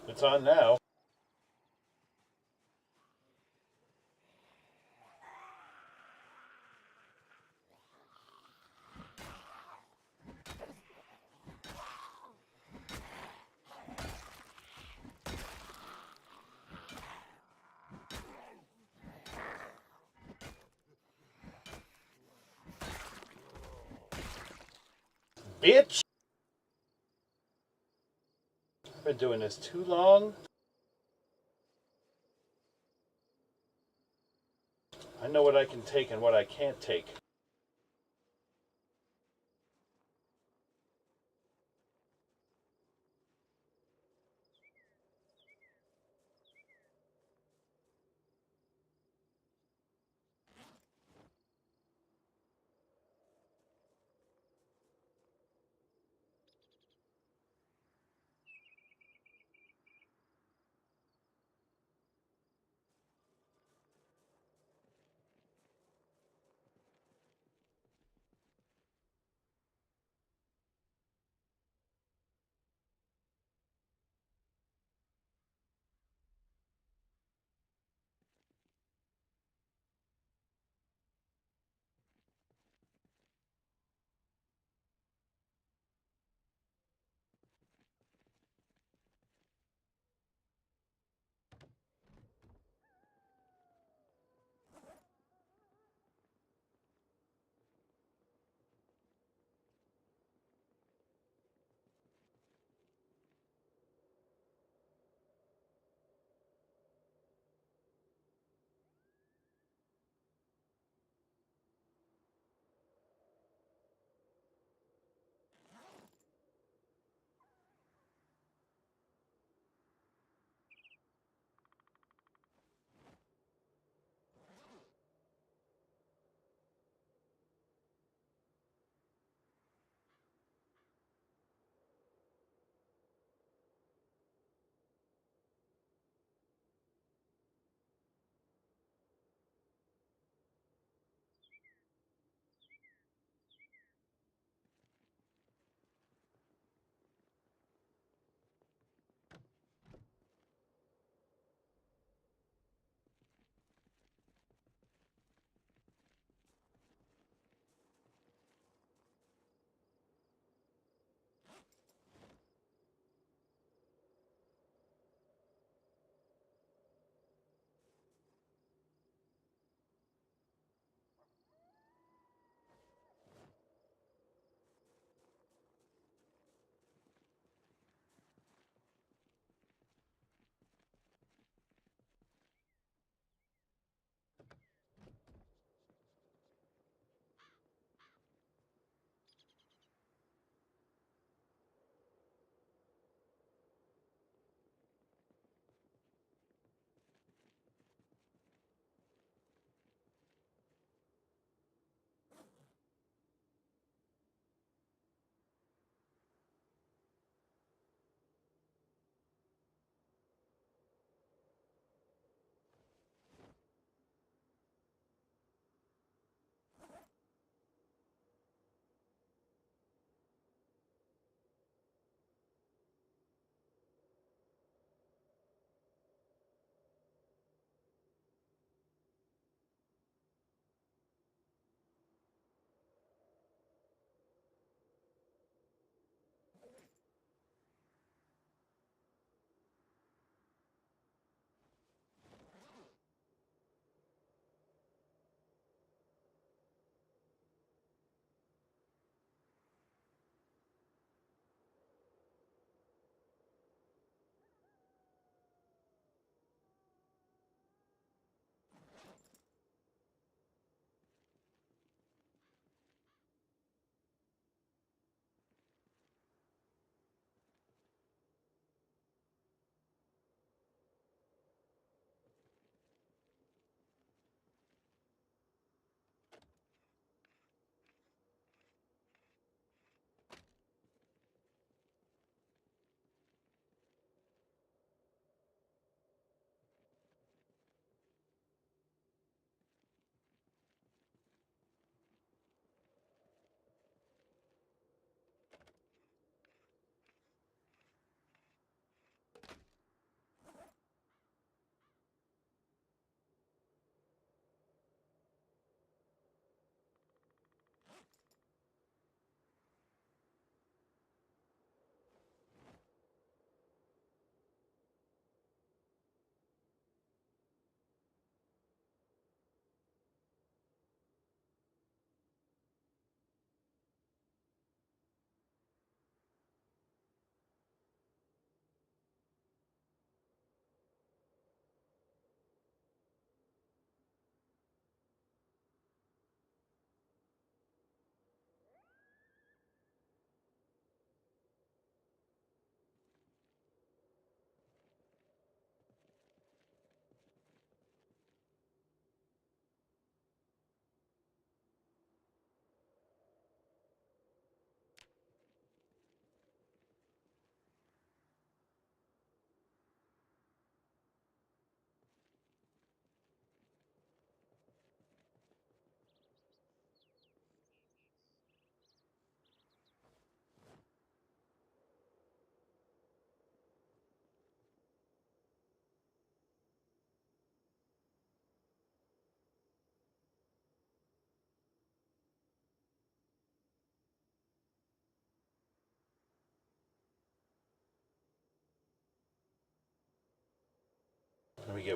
It's on now. Bitch! I've been doing this too long. I know what I can take and what I can't take.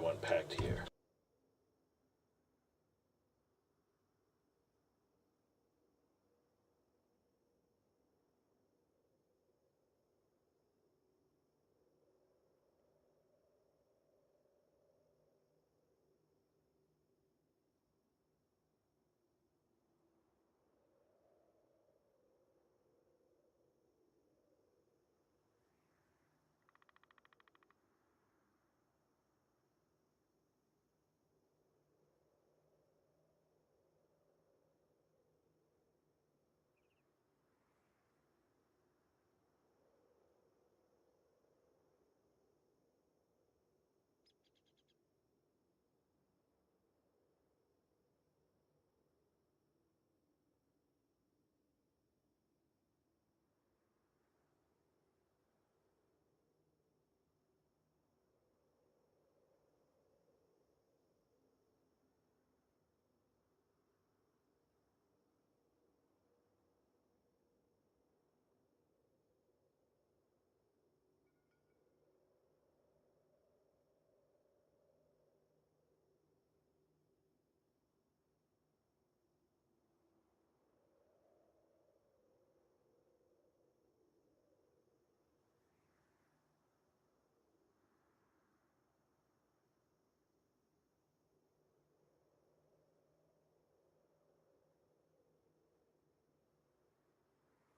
one packed here.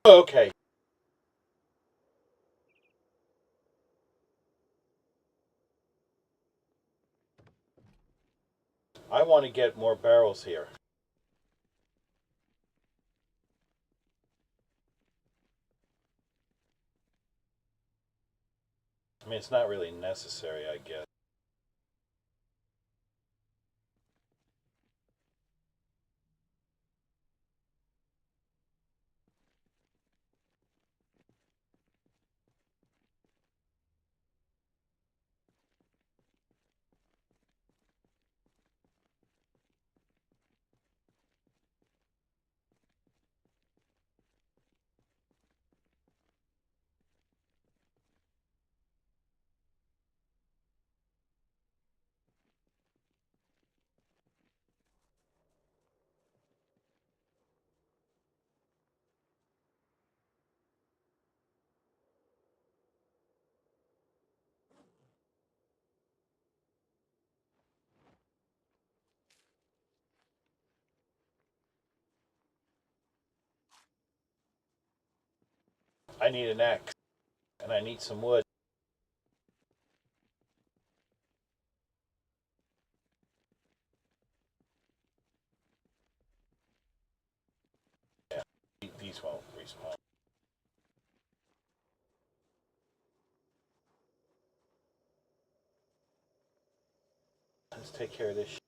Okay. I want to get more barrels here. I mean, it's not really necessary, I guess. I need an axe, and I need some wood. Yeah, these won't respawn. Let's take care of this.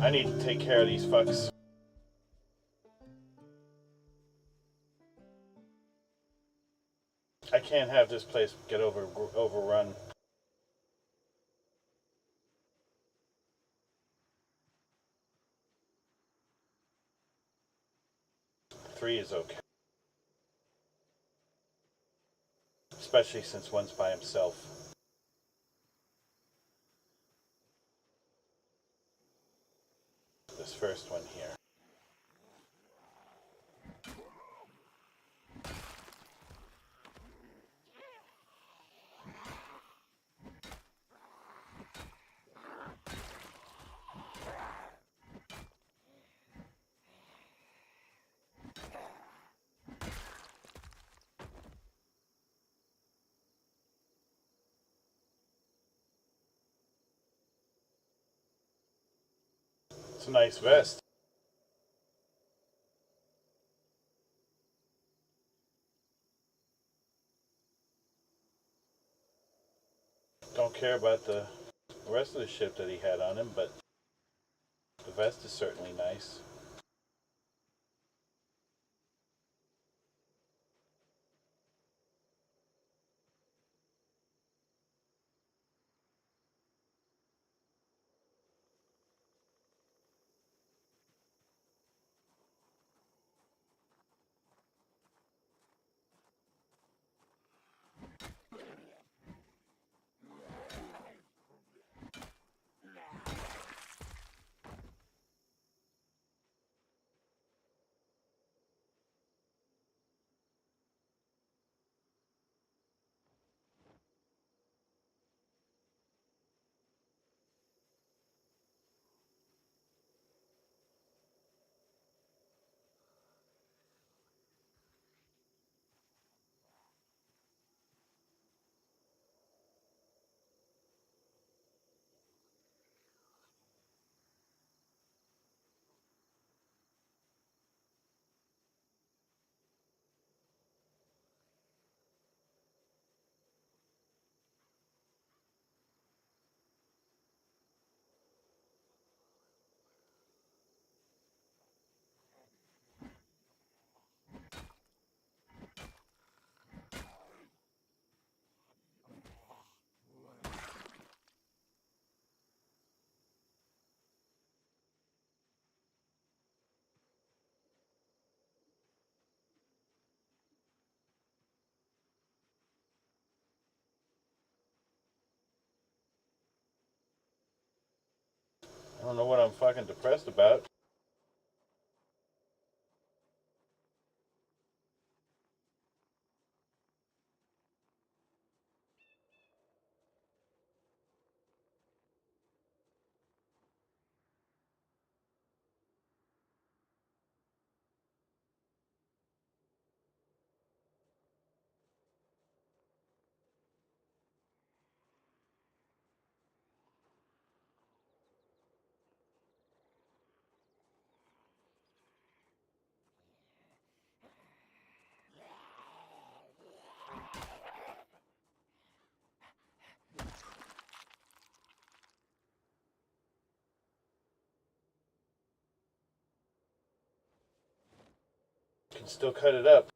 I need to take care of these fucks. I can't have this place get overrun. Three is okay. Especially since one's by himself. This first one here. It's a nice vest. Don't care about the rest of the shit that he had on him, but the vest is certainly nice. I don't know what I'm fucking depressed about. Can still cut it up.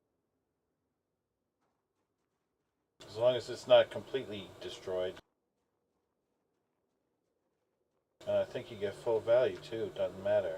As long as it's not completely destroyed. And I think you get full value too, doesn't matter.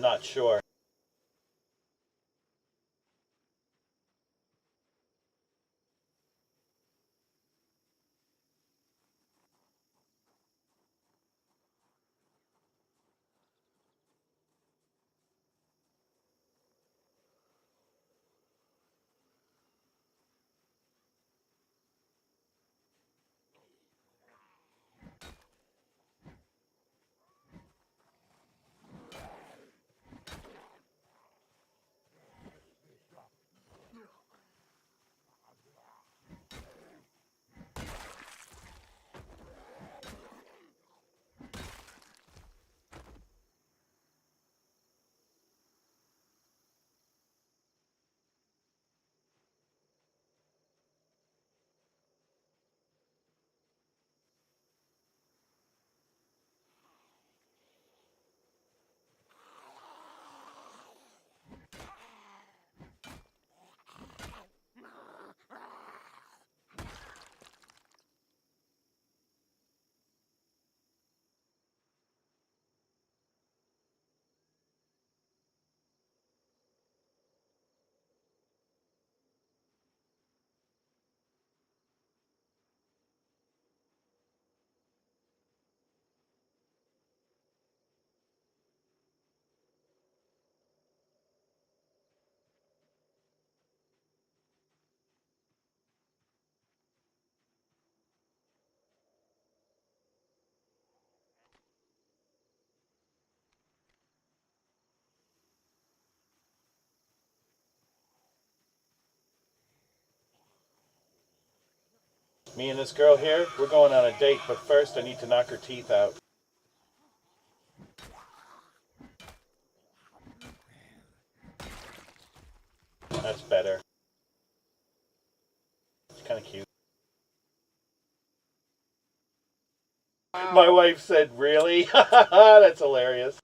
not sure. Me and this girl here, we're going on a date, but first I need to knock her teeth out. That's better. It's kind of cute. My wife said, really? That's hilarious.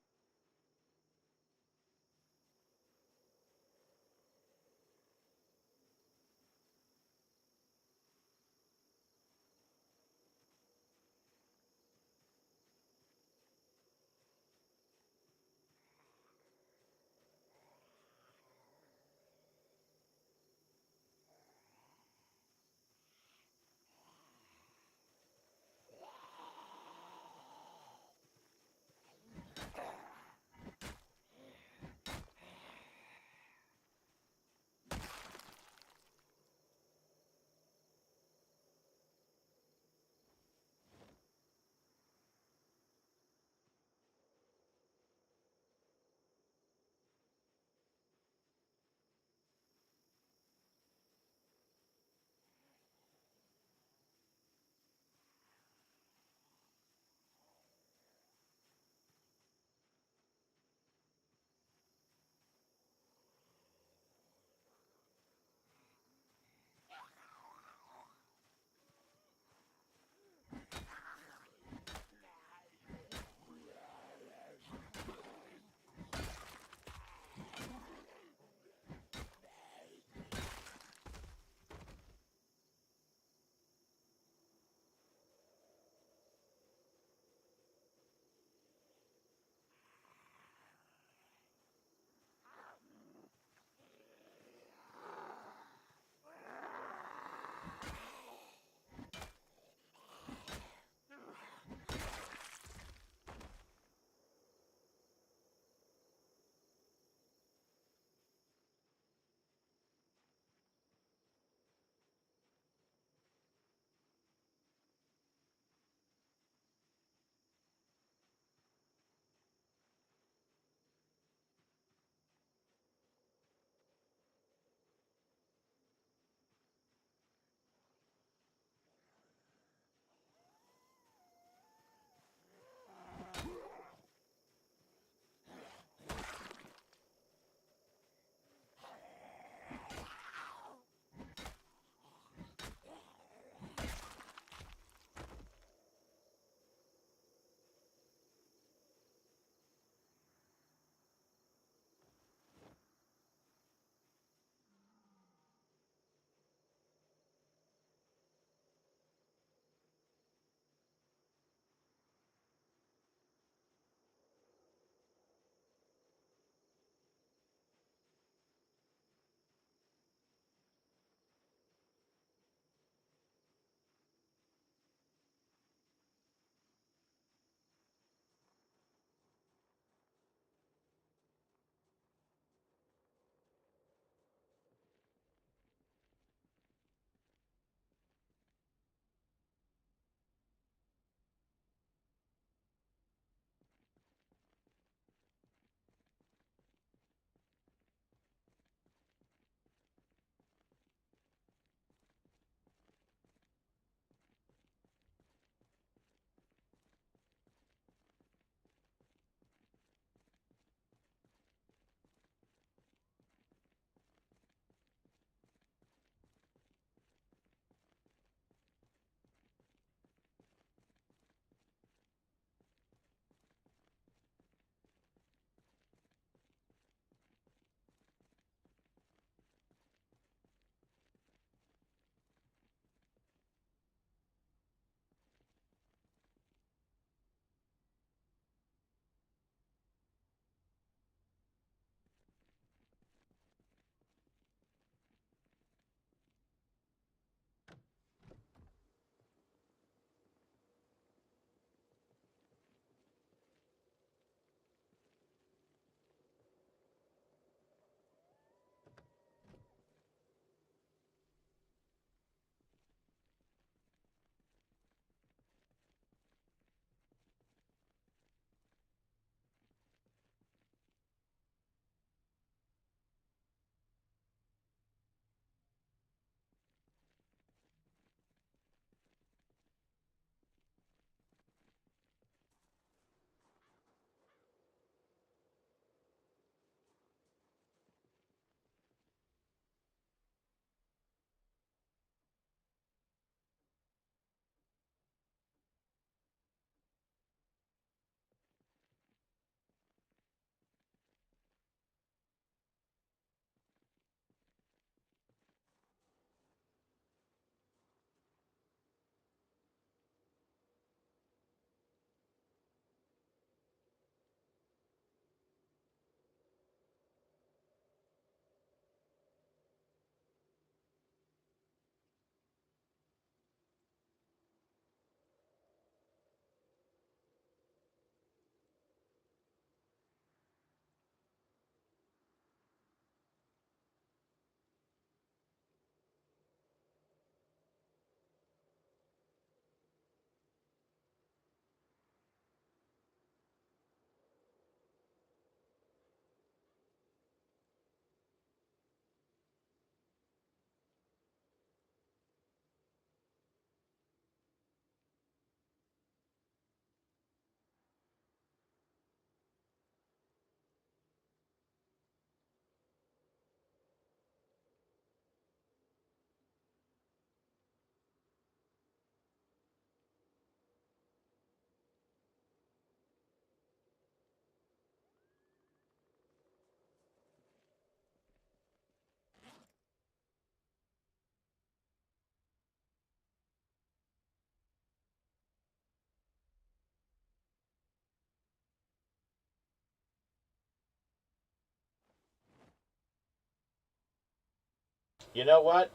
You know what?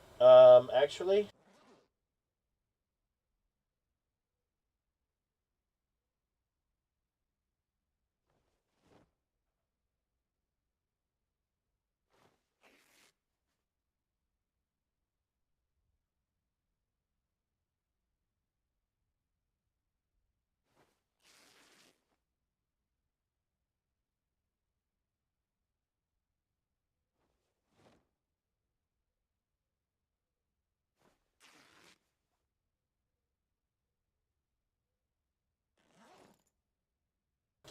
Actually,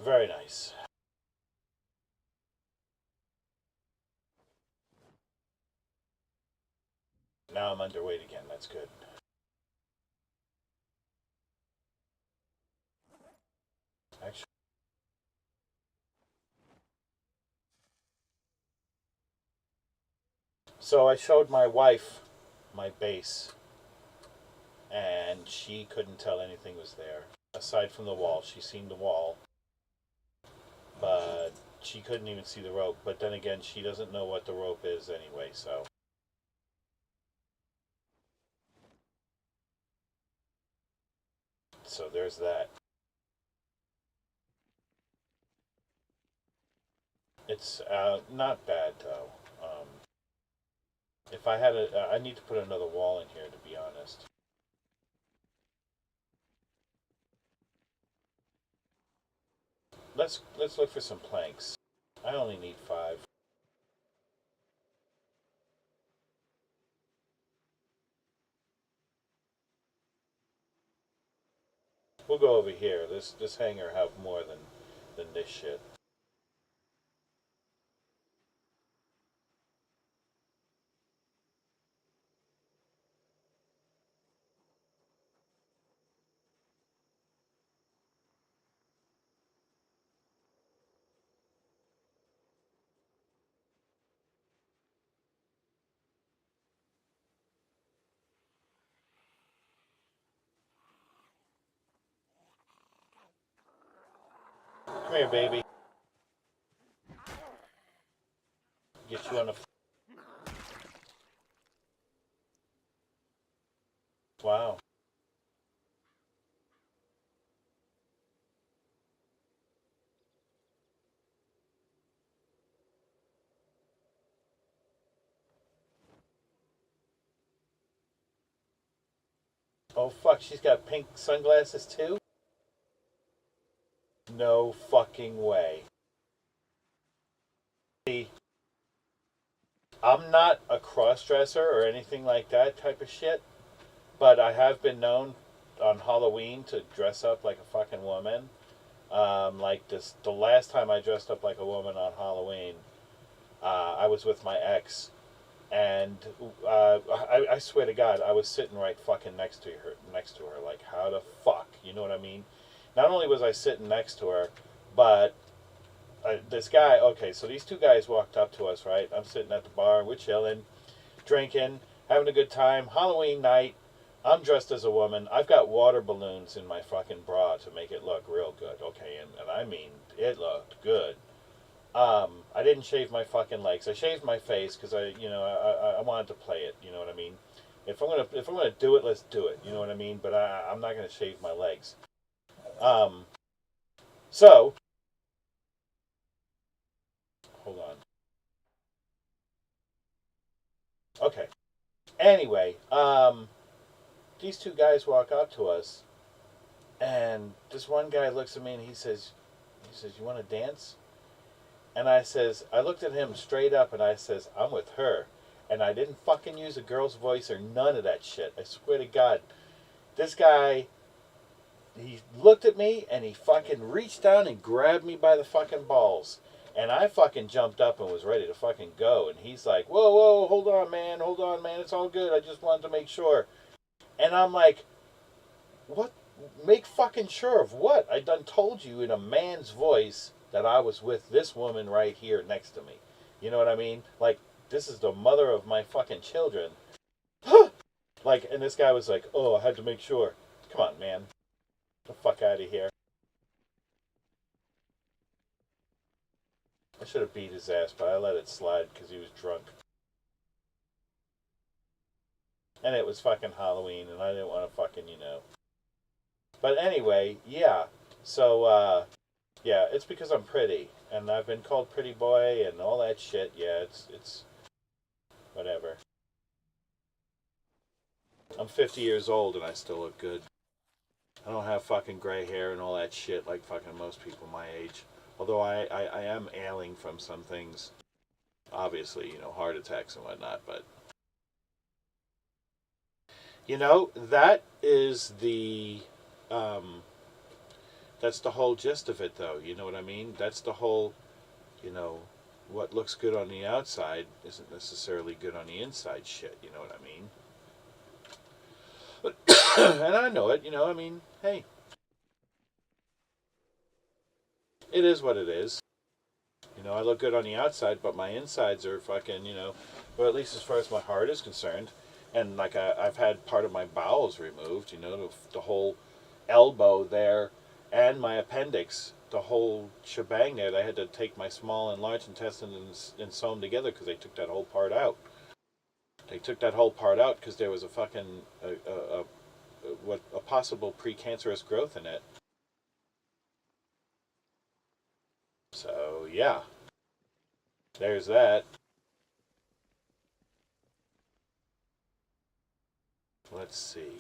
very nice. Now I'm underweight again. That's good. Actually, so I showed my wife my base, and she couldn't tell anything was there aside from the wall. She seen the wall, but she couldn't even see the rope. But then again, she doesn't know what the rope is anyway. So there's that. It's not bad though. If I had I need to put another wall in here to be honest. Let's look for some planks. I only need 5. We'll go over here. This hangar have more than this shit. Come here, baby. Get you on the. Wow. Oh fuck, she's got pink sunglasses too? No fucking way. See, I'm not a cross-dresser or anything like that type of shit, but I have been known on Halloween to dress up like a fucking woman. Like this, the last time I dressed up like a woman on Halloween, I was with my ex, and I swear to God, I was sitting right fucking next to her. Like, how the fuck, you know what I mean? Not only was I sitting next to her, but this guy. Okay, so these two guys walked up to us. Right, I'm sitting at the bar, we're chilling, drinking, having a good time. Halloween night. I'm dressed as a woman. I've got water balloons in my fucking bra to make it look real good. Okay, and I mean, it looked good. I didn't shave my fucking legs. I shaved my face because I wanted to play it. You know what I mean? If I'm gonna do it, let's do it. You know what I mean? But I'm not gonna shave my legs. Um, so hold on. Okay. Anyway, these two guys walk up to us, and this one guy looks at me and he says, "You want to dance?" And I looked at him straight up and I says, "I'm with her." And I didn't fucking use a girl's voice or none of that shit. I swear to God. This guy, he looked at me and he fucking reached down and grabbed me by the fucking balls. And I fucking jumped up and was ready to fucking go. And he's like, "Whoa, whoa, hold on, man. It's all good. I just wanted to make sure." And I'm like, "What? Make fucking sure of what? I done told you in a man's voice that I was with this woman right here next to me. You know what I mean? Like, this is the mother of my fucking children." Like, and this guy was like, "Oh, I had to make sure." Come on, man. Get the fuck out of here. I should have beat his ass, but I let it slide because he was drunk. And it was fucking Halloween, and I didn't want to fucking, But anyway, yeah. So, yeah, it's because I'm pretty, and I've been called pretty boy and all that shit. Yeah, it's whatever. I'm 50 years old and I still look good. I don't have fucking gray hair and all that shit like fucking most people my age. Although I am ailing from some things. Obviously, heart attacks and whatnot, but that is um that's the whole gist of it though, you know what I mean? That's the whole, you know, what looks good on the outside isn't necessarily good on the inside shit, you know what I mean? And I know it, I mean, hey, it is what it is. I look good on the outside, but my insides are fucking, well, at least as far as my heart is concerned. And like I've had part of my bowels removed, the whole elbow there and my appendix, the whole shebang there. They had to take my small and large intestine and sew them together because they took that whole part out. They took that whole part out because there was a fucking, a possible precancerous growth in it. So, yeah, there's that. Let's see.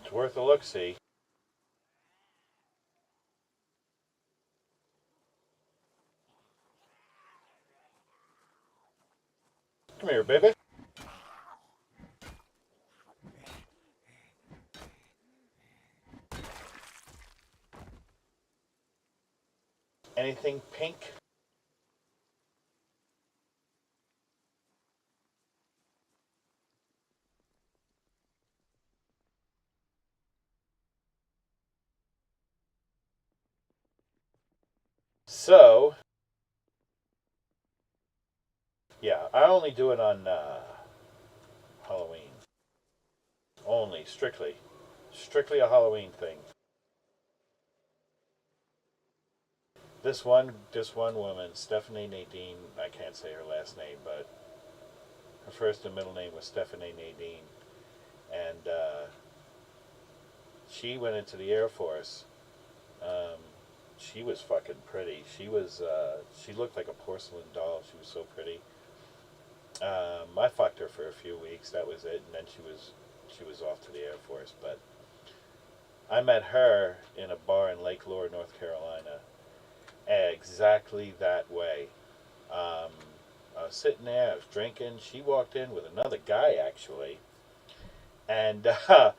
It's worth a look see. Come here, baby. Anything pink? So, yeah, I only do it on Halloween. Only, strictly. Strictly a Halloween thing. This one woman, Stephanie Nadine, I can't say her last name, but her first and middle name was Stephanie Nadine. And she went into the Air Force. Um, she was fucking pretty. She looked like a porcelain doll. She was so pretty. I fucked her for a few weeks. That was it, and then she was off to the Air Force. But I met her in a bar in Lake Lure, North Carolina, exactly that way. Um, I was sitting there, I was drinking. She walked in with another guy actually, and I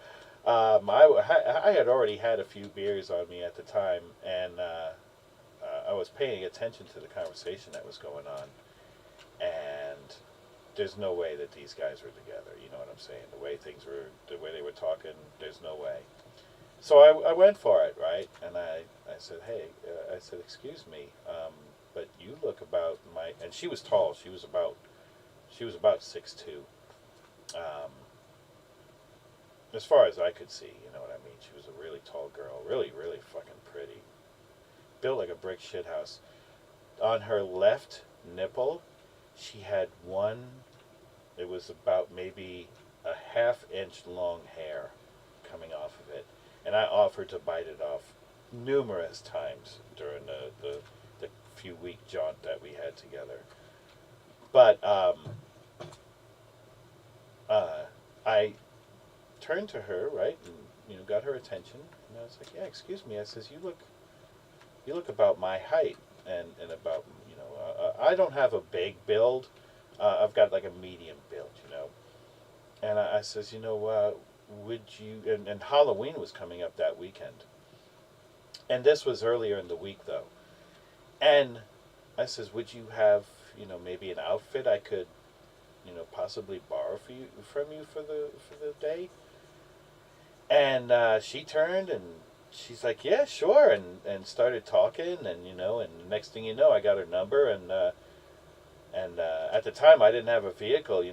had already had a few beers on me at the time, and I was paying attention to the conversation that was going on, and there's no way that these guys were together. You know what I'm saying? The way they were talking, there's no way. So I went for it, right? And I said, hey, I said, excuse me, but you look about my, and she was tall. She was about 6'2". Um, as far as I could see, you know what I mean? She was a really tall girl, really, really fucking pretty. built like a brick shithouse. On her left nipple, she had one. It was about maybe a half-inch long hair coming off of it, and I offered to bite it off numerous times during the few week jaunt that we had together. But I turned to her, right, and got her attention, and I was like, "Yeah, excuse me." I says, you look about my height, and about I don't have a big build. I've got like a medium build, And I says, would you? And Halloween was coming up that weekend, and this was earlier in the week though. And I says, would you have maybe an outfit I could possibly borrow from you for the day? And she turned and she's like, yeah, sure, and started talking, and and the next thing you know, I got her number, and at the time I didn't have a vehicle,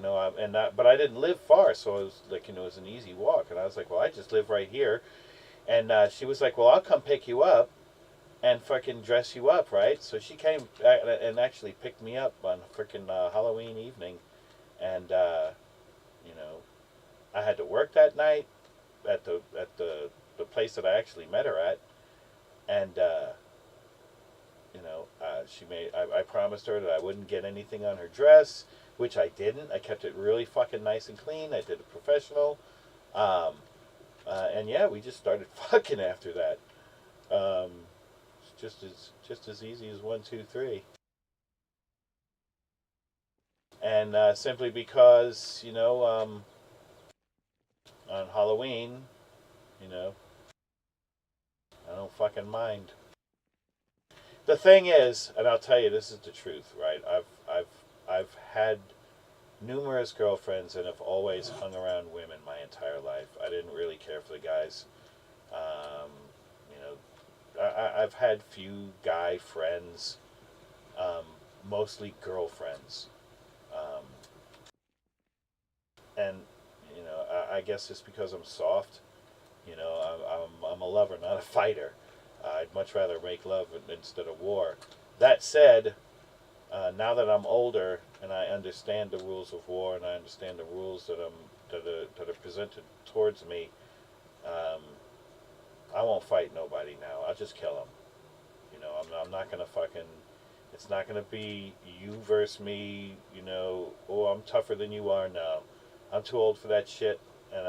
but I didn't live far, so it was like it was an easy walk, and I was like, well, I just live right here, and she was like, well, I'll come pick you up and fucking dress you up, right? So she came and actually picked me up on freaking Halloween evening, and I had to work that night at the place that I actually met her at, and she made. I promised her that I wouldn't get anything on her dress, which I didn't. I kept it really fucking nice and clean. I did it professional, and yeah, we just started fucking after that. It's just as easy as 1, 2, 3. And simply because on Halloween, I don't fucking mind. The thing is, and I'll tell you, this is the truth, right? I've had numerous girlfriends and have always hung around women my entire life. I didn't really care for the guys. Um, I've had few guy friends, mostly girlfriends, um, and I guess it's because I'm soft. I'm a lover, not a fighter. I'd much rather make love instead of war. That said, now that I'm older and I understand the rules of war and I understand the rules that are presented towards me, I won't fight nobody now. I'll just kill them. I'm not gonna fucking. It's not gonna be you versus me. Oh, I'm tougher than you are. No, I'm too old for that shit. And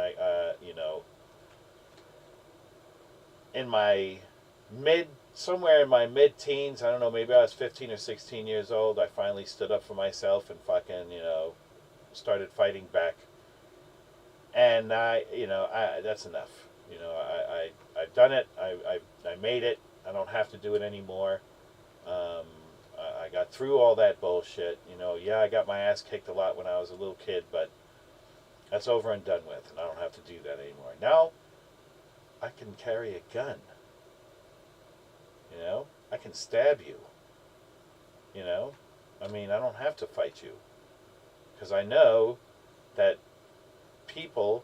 in my somewhere in my mid-teens, I don't know, maybe I was 15 or 16 years old, I finally stood up for myself and fucking, started fighting back. And that's enough. I've done it. I made it. I don't have to do it anymore. I got through all that bullshit. Yeah, I got my ass kicked a lot when I was a little kid, but that's over and done with, and I don't have to do that anymore. Now, I can carry a gun. I can stab you. I don't have to fight you. Because I know that people,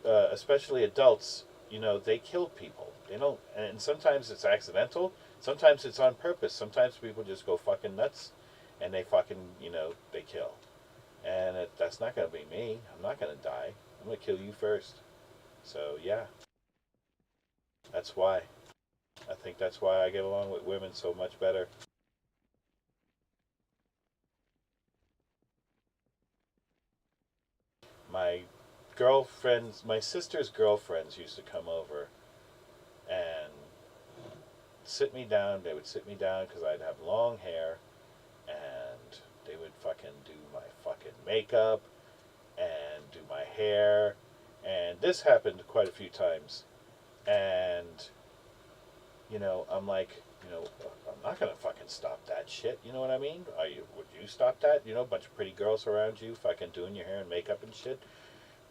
especially adults, they kill people. They don't, and sometimes it's accidental. Sometimes it's on purpose. Sometimes people just go fucking nuts, and they fucking, they kill. And that's not going to be me. I'm not going to die. I'm going to kill you first. So, yeah. That's why. I think that's why I get along with women so much better. My my sister's girlfriends used to come over and sit me down. They would sit me down because I'd have long hair, and they would fucking do my fucking makeup and do my hair. And this happened quite a few times. And I'm like, I'm not gonna fucking stop that shit. You know what I mean? Would you stop that? A bunch of pretty girls around you, fucking doing your hair and makeup and shit,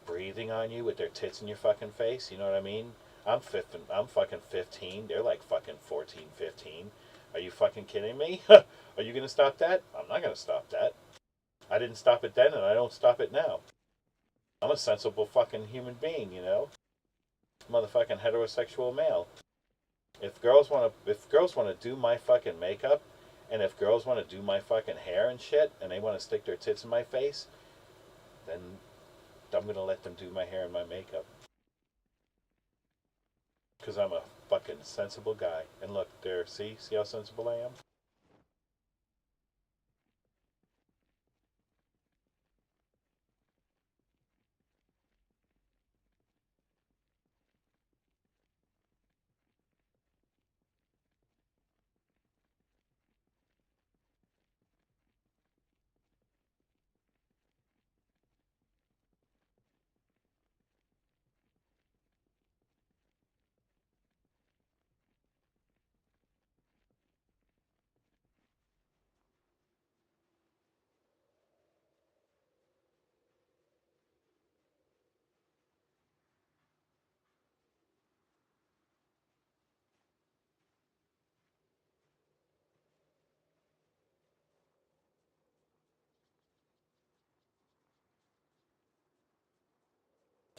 breathing on you with their tits in your fucking face. You know what I mean? I'm fucking 15. They're like fucking 14, 15. Are you fucking kidding me? Are you gonna stop that? I'm not gonna stop that. I didn't stop it then, and I don't stop it now. I'm a sensible fucking human being. Motherfucking heterosexual male. if girls want to do my fucking makeup, and if girls want to do my fucking hair and shit, and they want to stick their tits in my face, then I'm gonna let them do my hair and my makeup. Because I'm a fucking sensible guy. And look, there, see how sensible I am?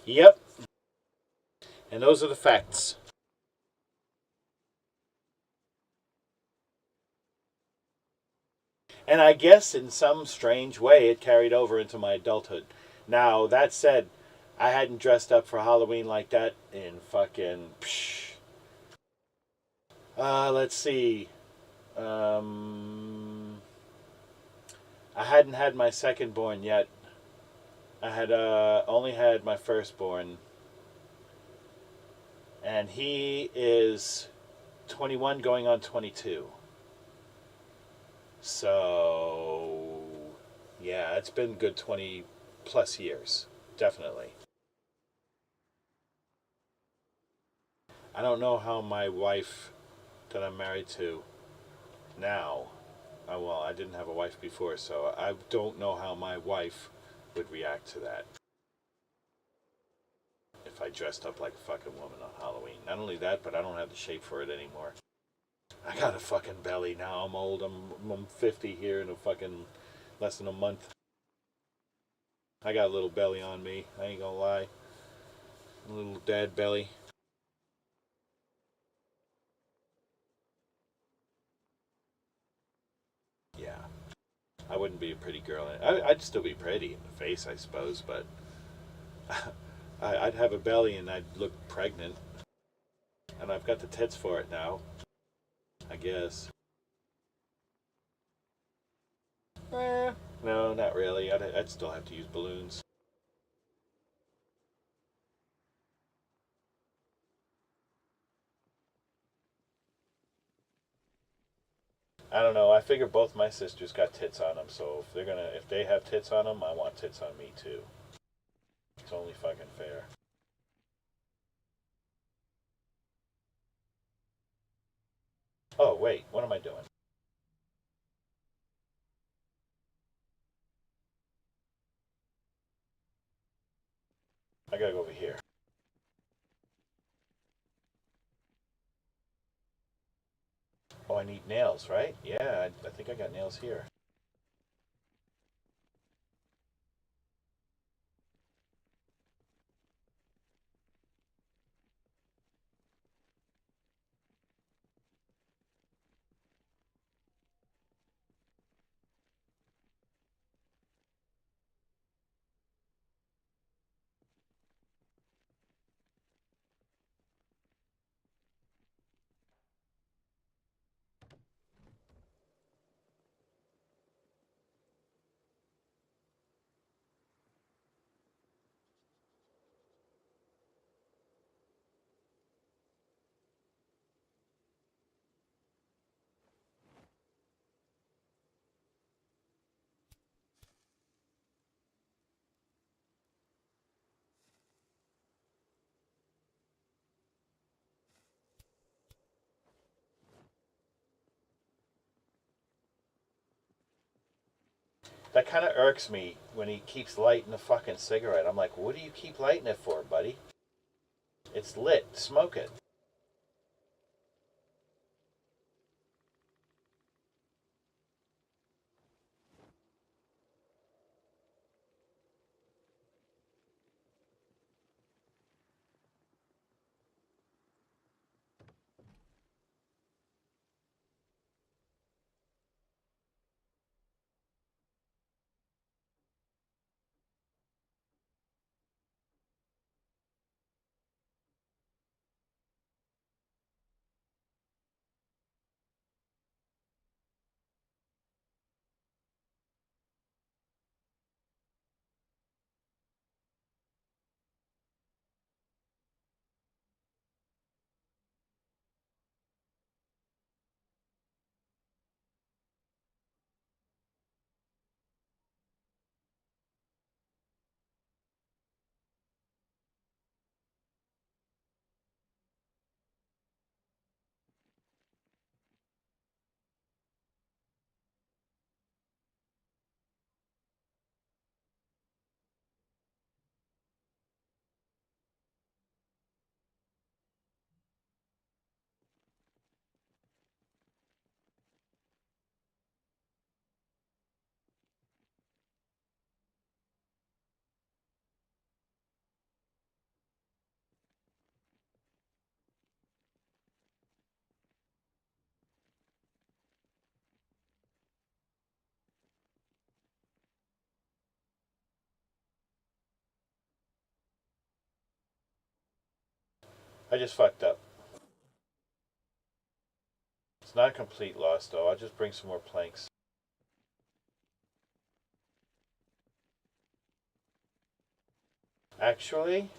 Yep. And those are the facts. And I guess in some strange way it carried over into my adulthood. Now, that said, I hadn't dressed up for Halloween like that in fucking. Let's see. Um, I hadn't had my second born yet. I had only had my firstborn. And he is 21 going on 22. So, yeah, it's been good 20 plus years. Definitely. I don't know how my wife that I'm married to now, well, I didn't have a wife before, so I don't know how my wife would react to that if I dressed up like a fucking woman on Halloween. Not only that, but I don't have the shape for it anymore. I got a fucking belly now. I'm old. I'm 50 here in a fucking less than a month. I got a little belly on me. I ain't gonna lie. A little dad belly. Yeah. I wouldn't be a pretty girl. I'd still be pretty in the face, I suppose, but I'd have a belly and I'd look pregnant. And I've got the tits for it now, I guess. No, not really. I'd still have to use balloons. I don't know. I figure both my sisters got tits on them, so if they have tits on them, I want tits on me too. It's only fucking fair. Oh wait, what am I doing? I gotta go over here. Oh, I need nails, right? Yeah, I think I got nails here. That kind of irks me when he keeps lighting the fucking cigarette. I'm like, what do you keep lighting it for, buddy? It's lit. Smoke it. I just fucked up. It's not a complete loss, though. I'll just bring some more planks. Actually,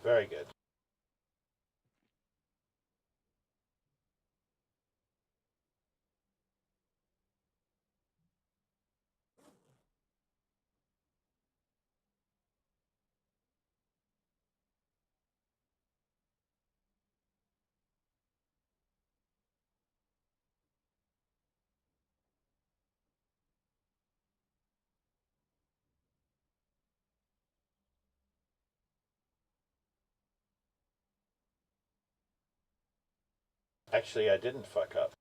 very good. Actually, I didn't fuck up.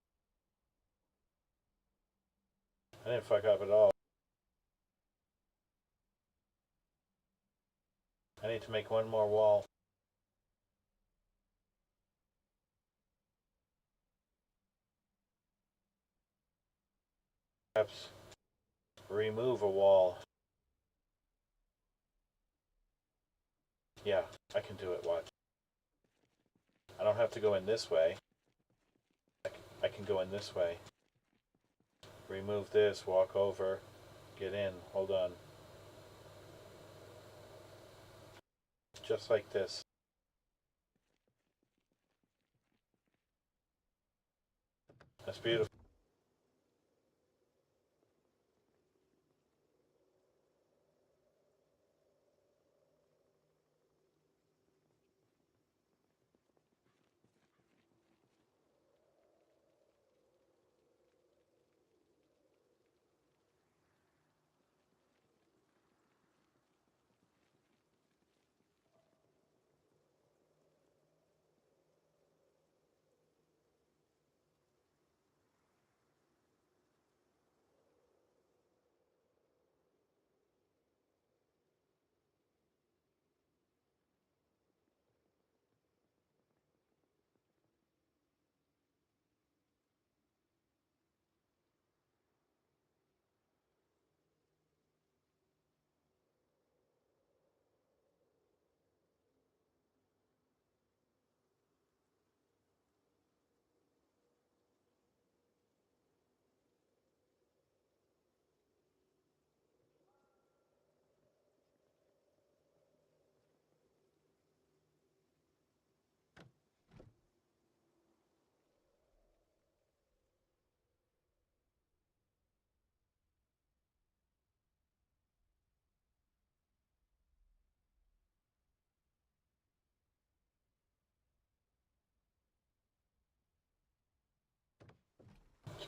I didn't fuck up at all. I need to make one more wall. Perhaps remove a wall. Yeah, I can do it, watch. I don't have to go in this way. I can go in this way. Remove this, walk over, get in, hold on. Just like this. That's beautiful.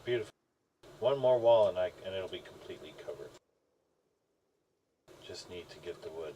Beautiful. One more wall and it'll be completely covered. Just need to get the wood.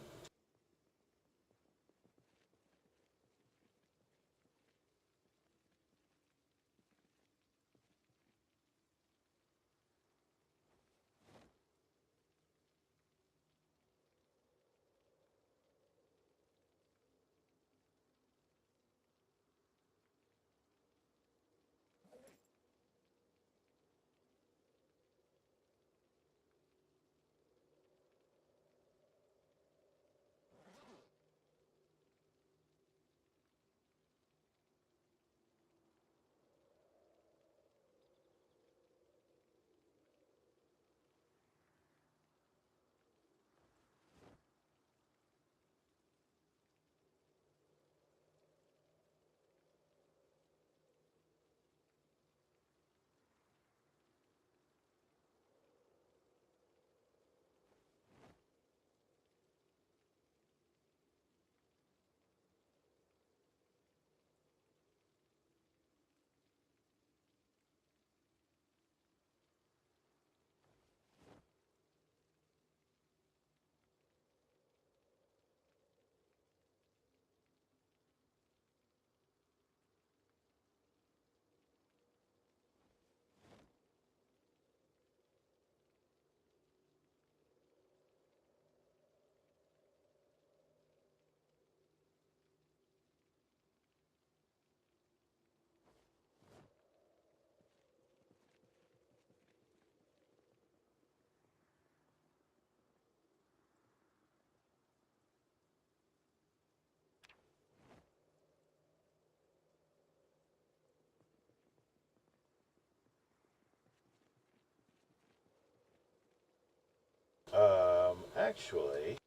Actually,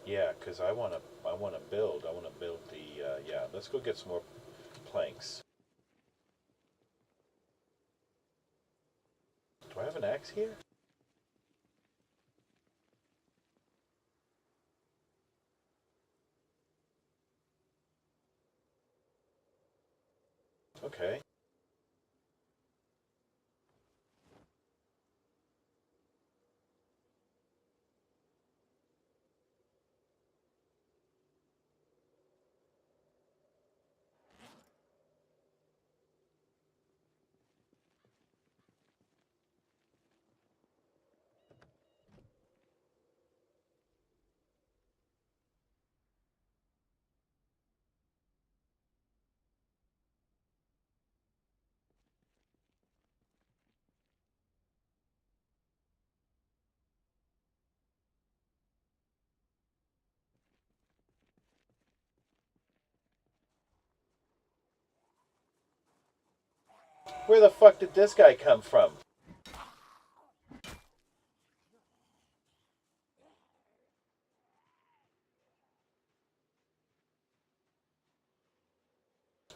Yeah, because I wanna build. I wanna build the. Yeah, let's go get some more planks. Do I have an axe here? Okay. Where the fuck did this guy come from?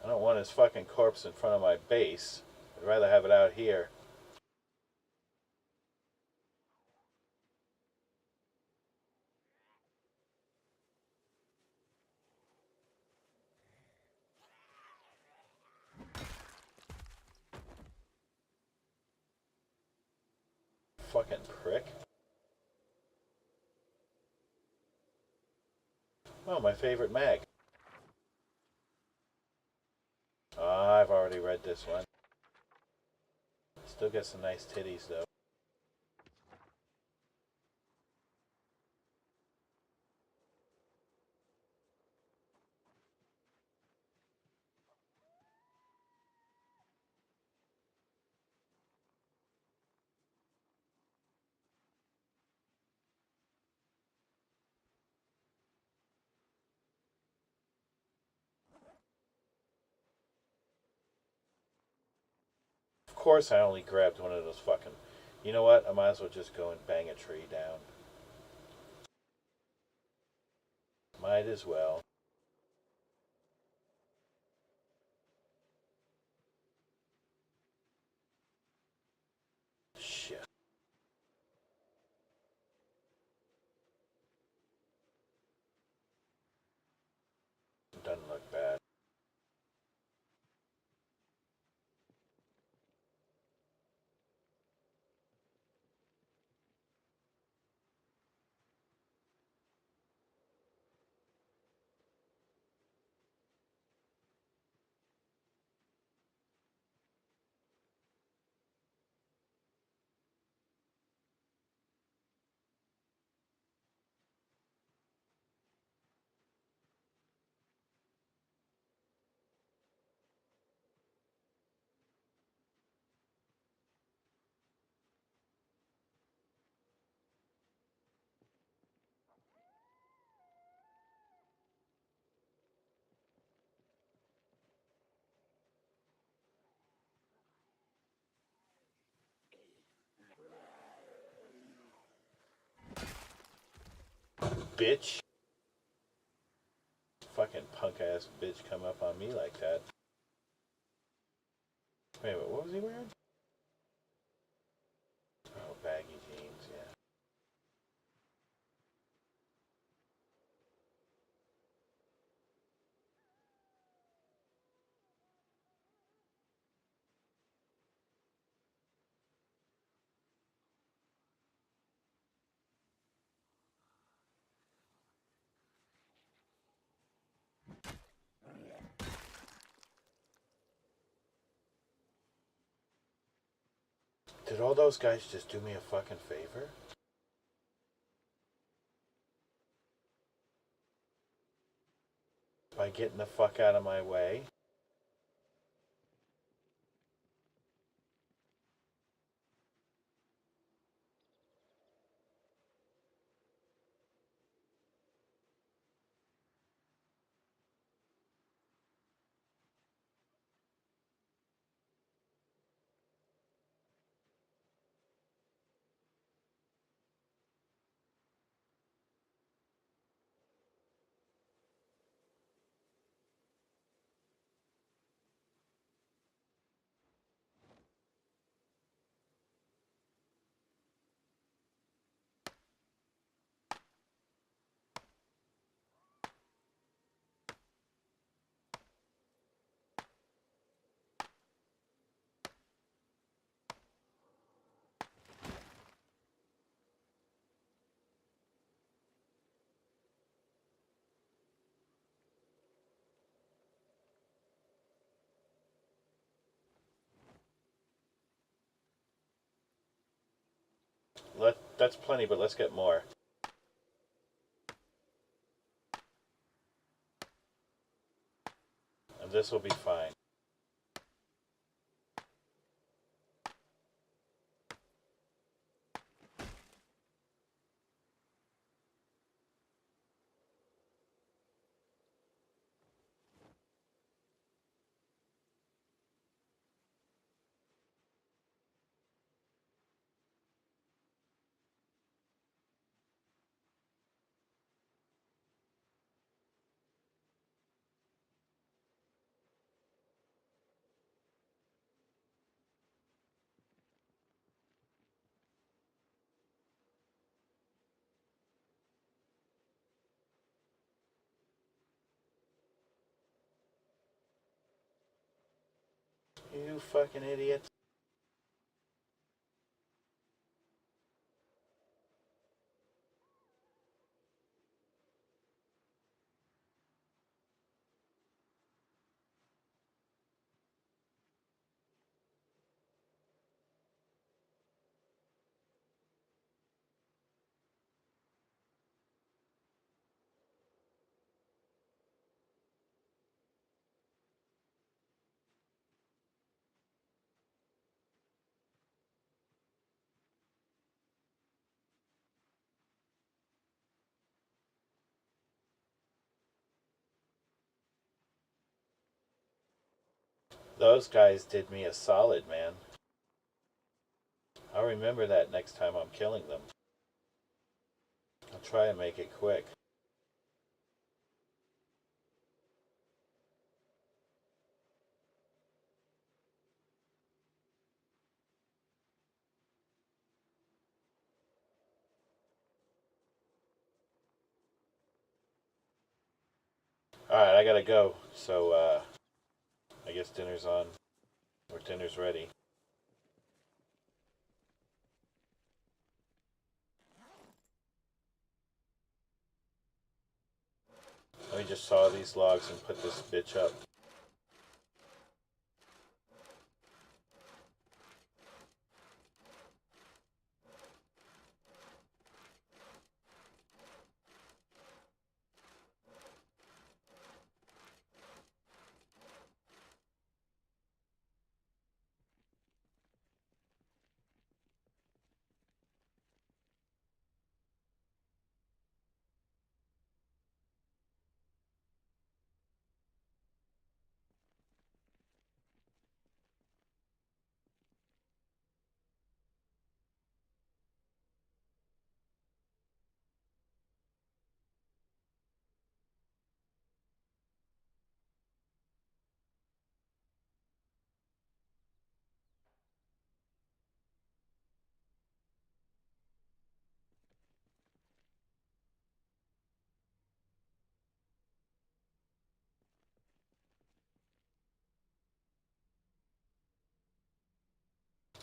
I don't want his fucking corpse in front of my base. I'd rather have it out here. Fucking prick. Oh, my favorite mag. I've already read this one. Still get some nice titties though. Of course I only grabbed one of those fucking... You know what? I might as well just go and bang a tree down. Might as well. Shit. Doesn't look bad. Bitch. Fucking punk ass bitch come up on me like that. Wait a minute, what was he wearing? Oh, baggy jeans, yeah. Did all those guys just do me a fucking favor? By getting the fuck out of my way? That's plenty, but let's get more. And this will be fine. You fucking idiots. Those guys did me a solid, man. I'll remember that next time I'm killing them. I'll try and make it quick. Alright, I gotta go. So, I guess dinner's on. Or dinner's ready. Let me just saw these logs and put this bitch up.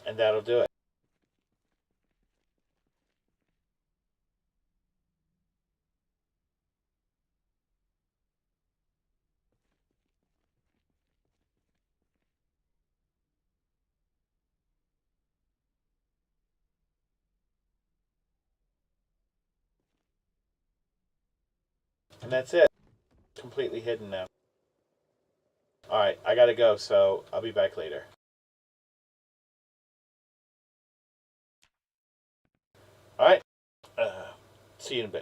And that'll do it. And that's it. Completely hidden now. Alright, I gotta go, so I'll be back later. Alright, see you in a bit.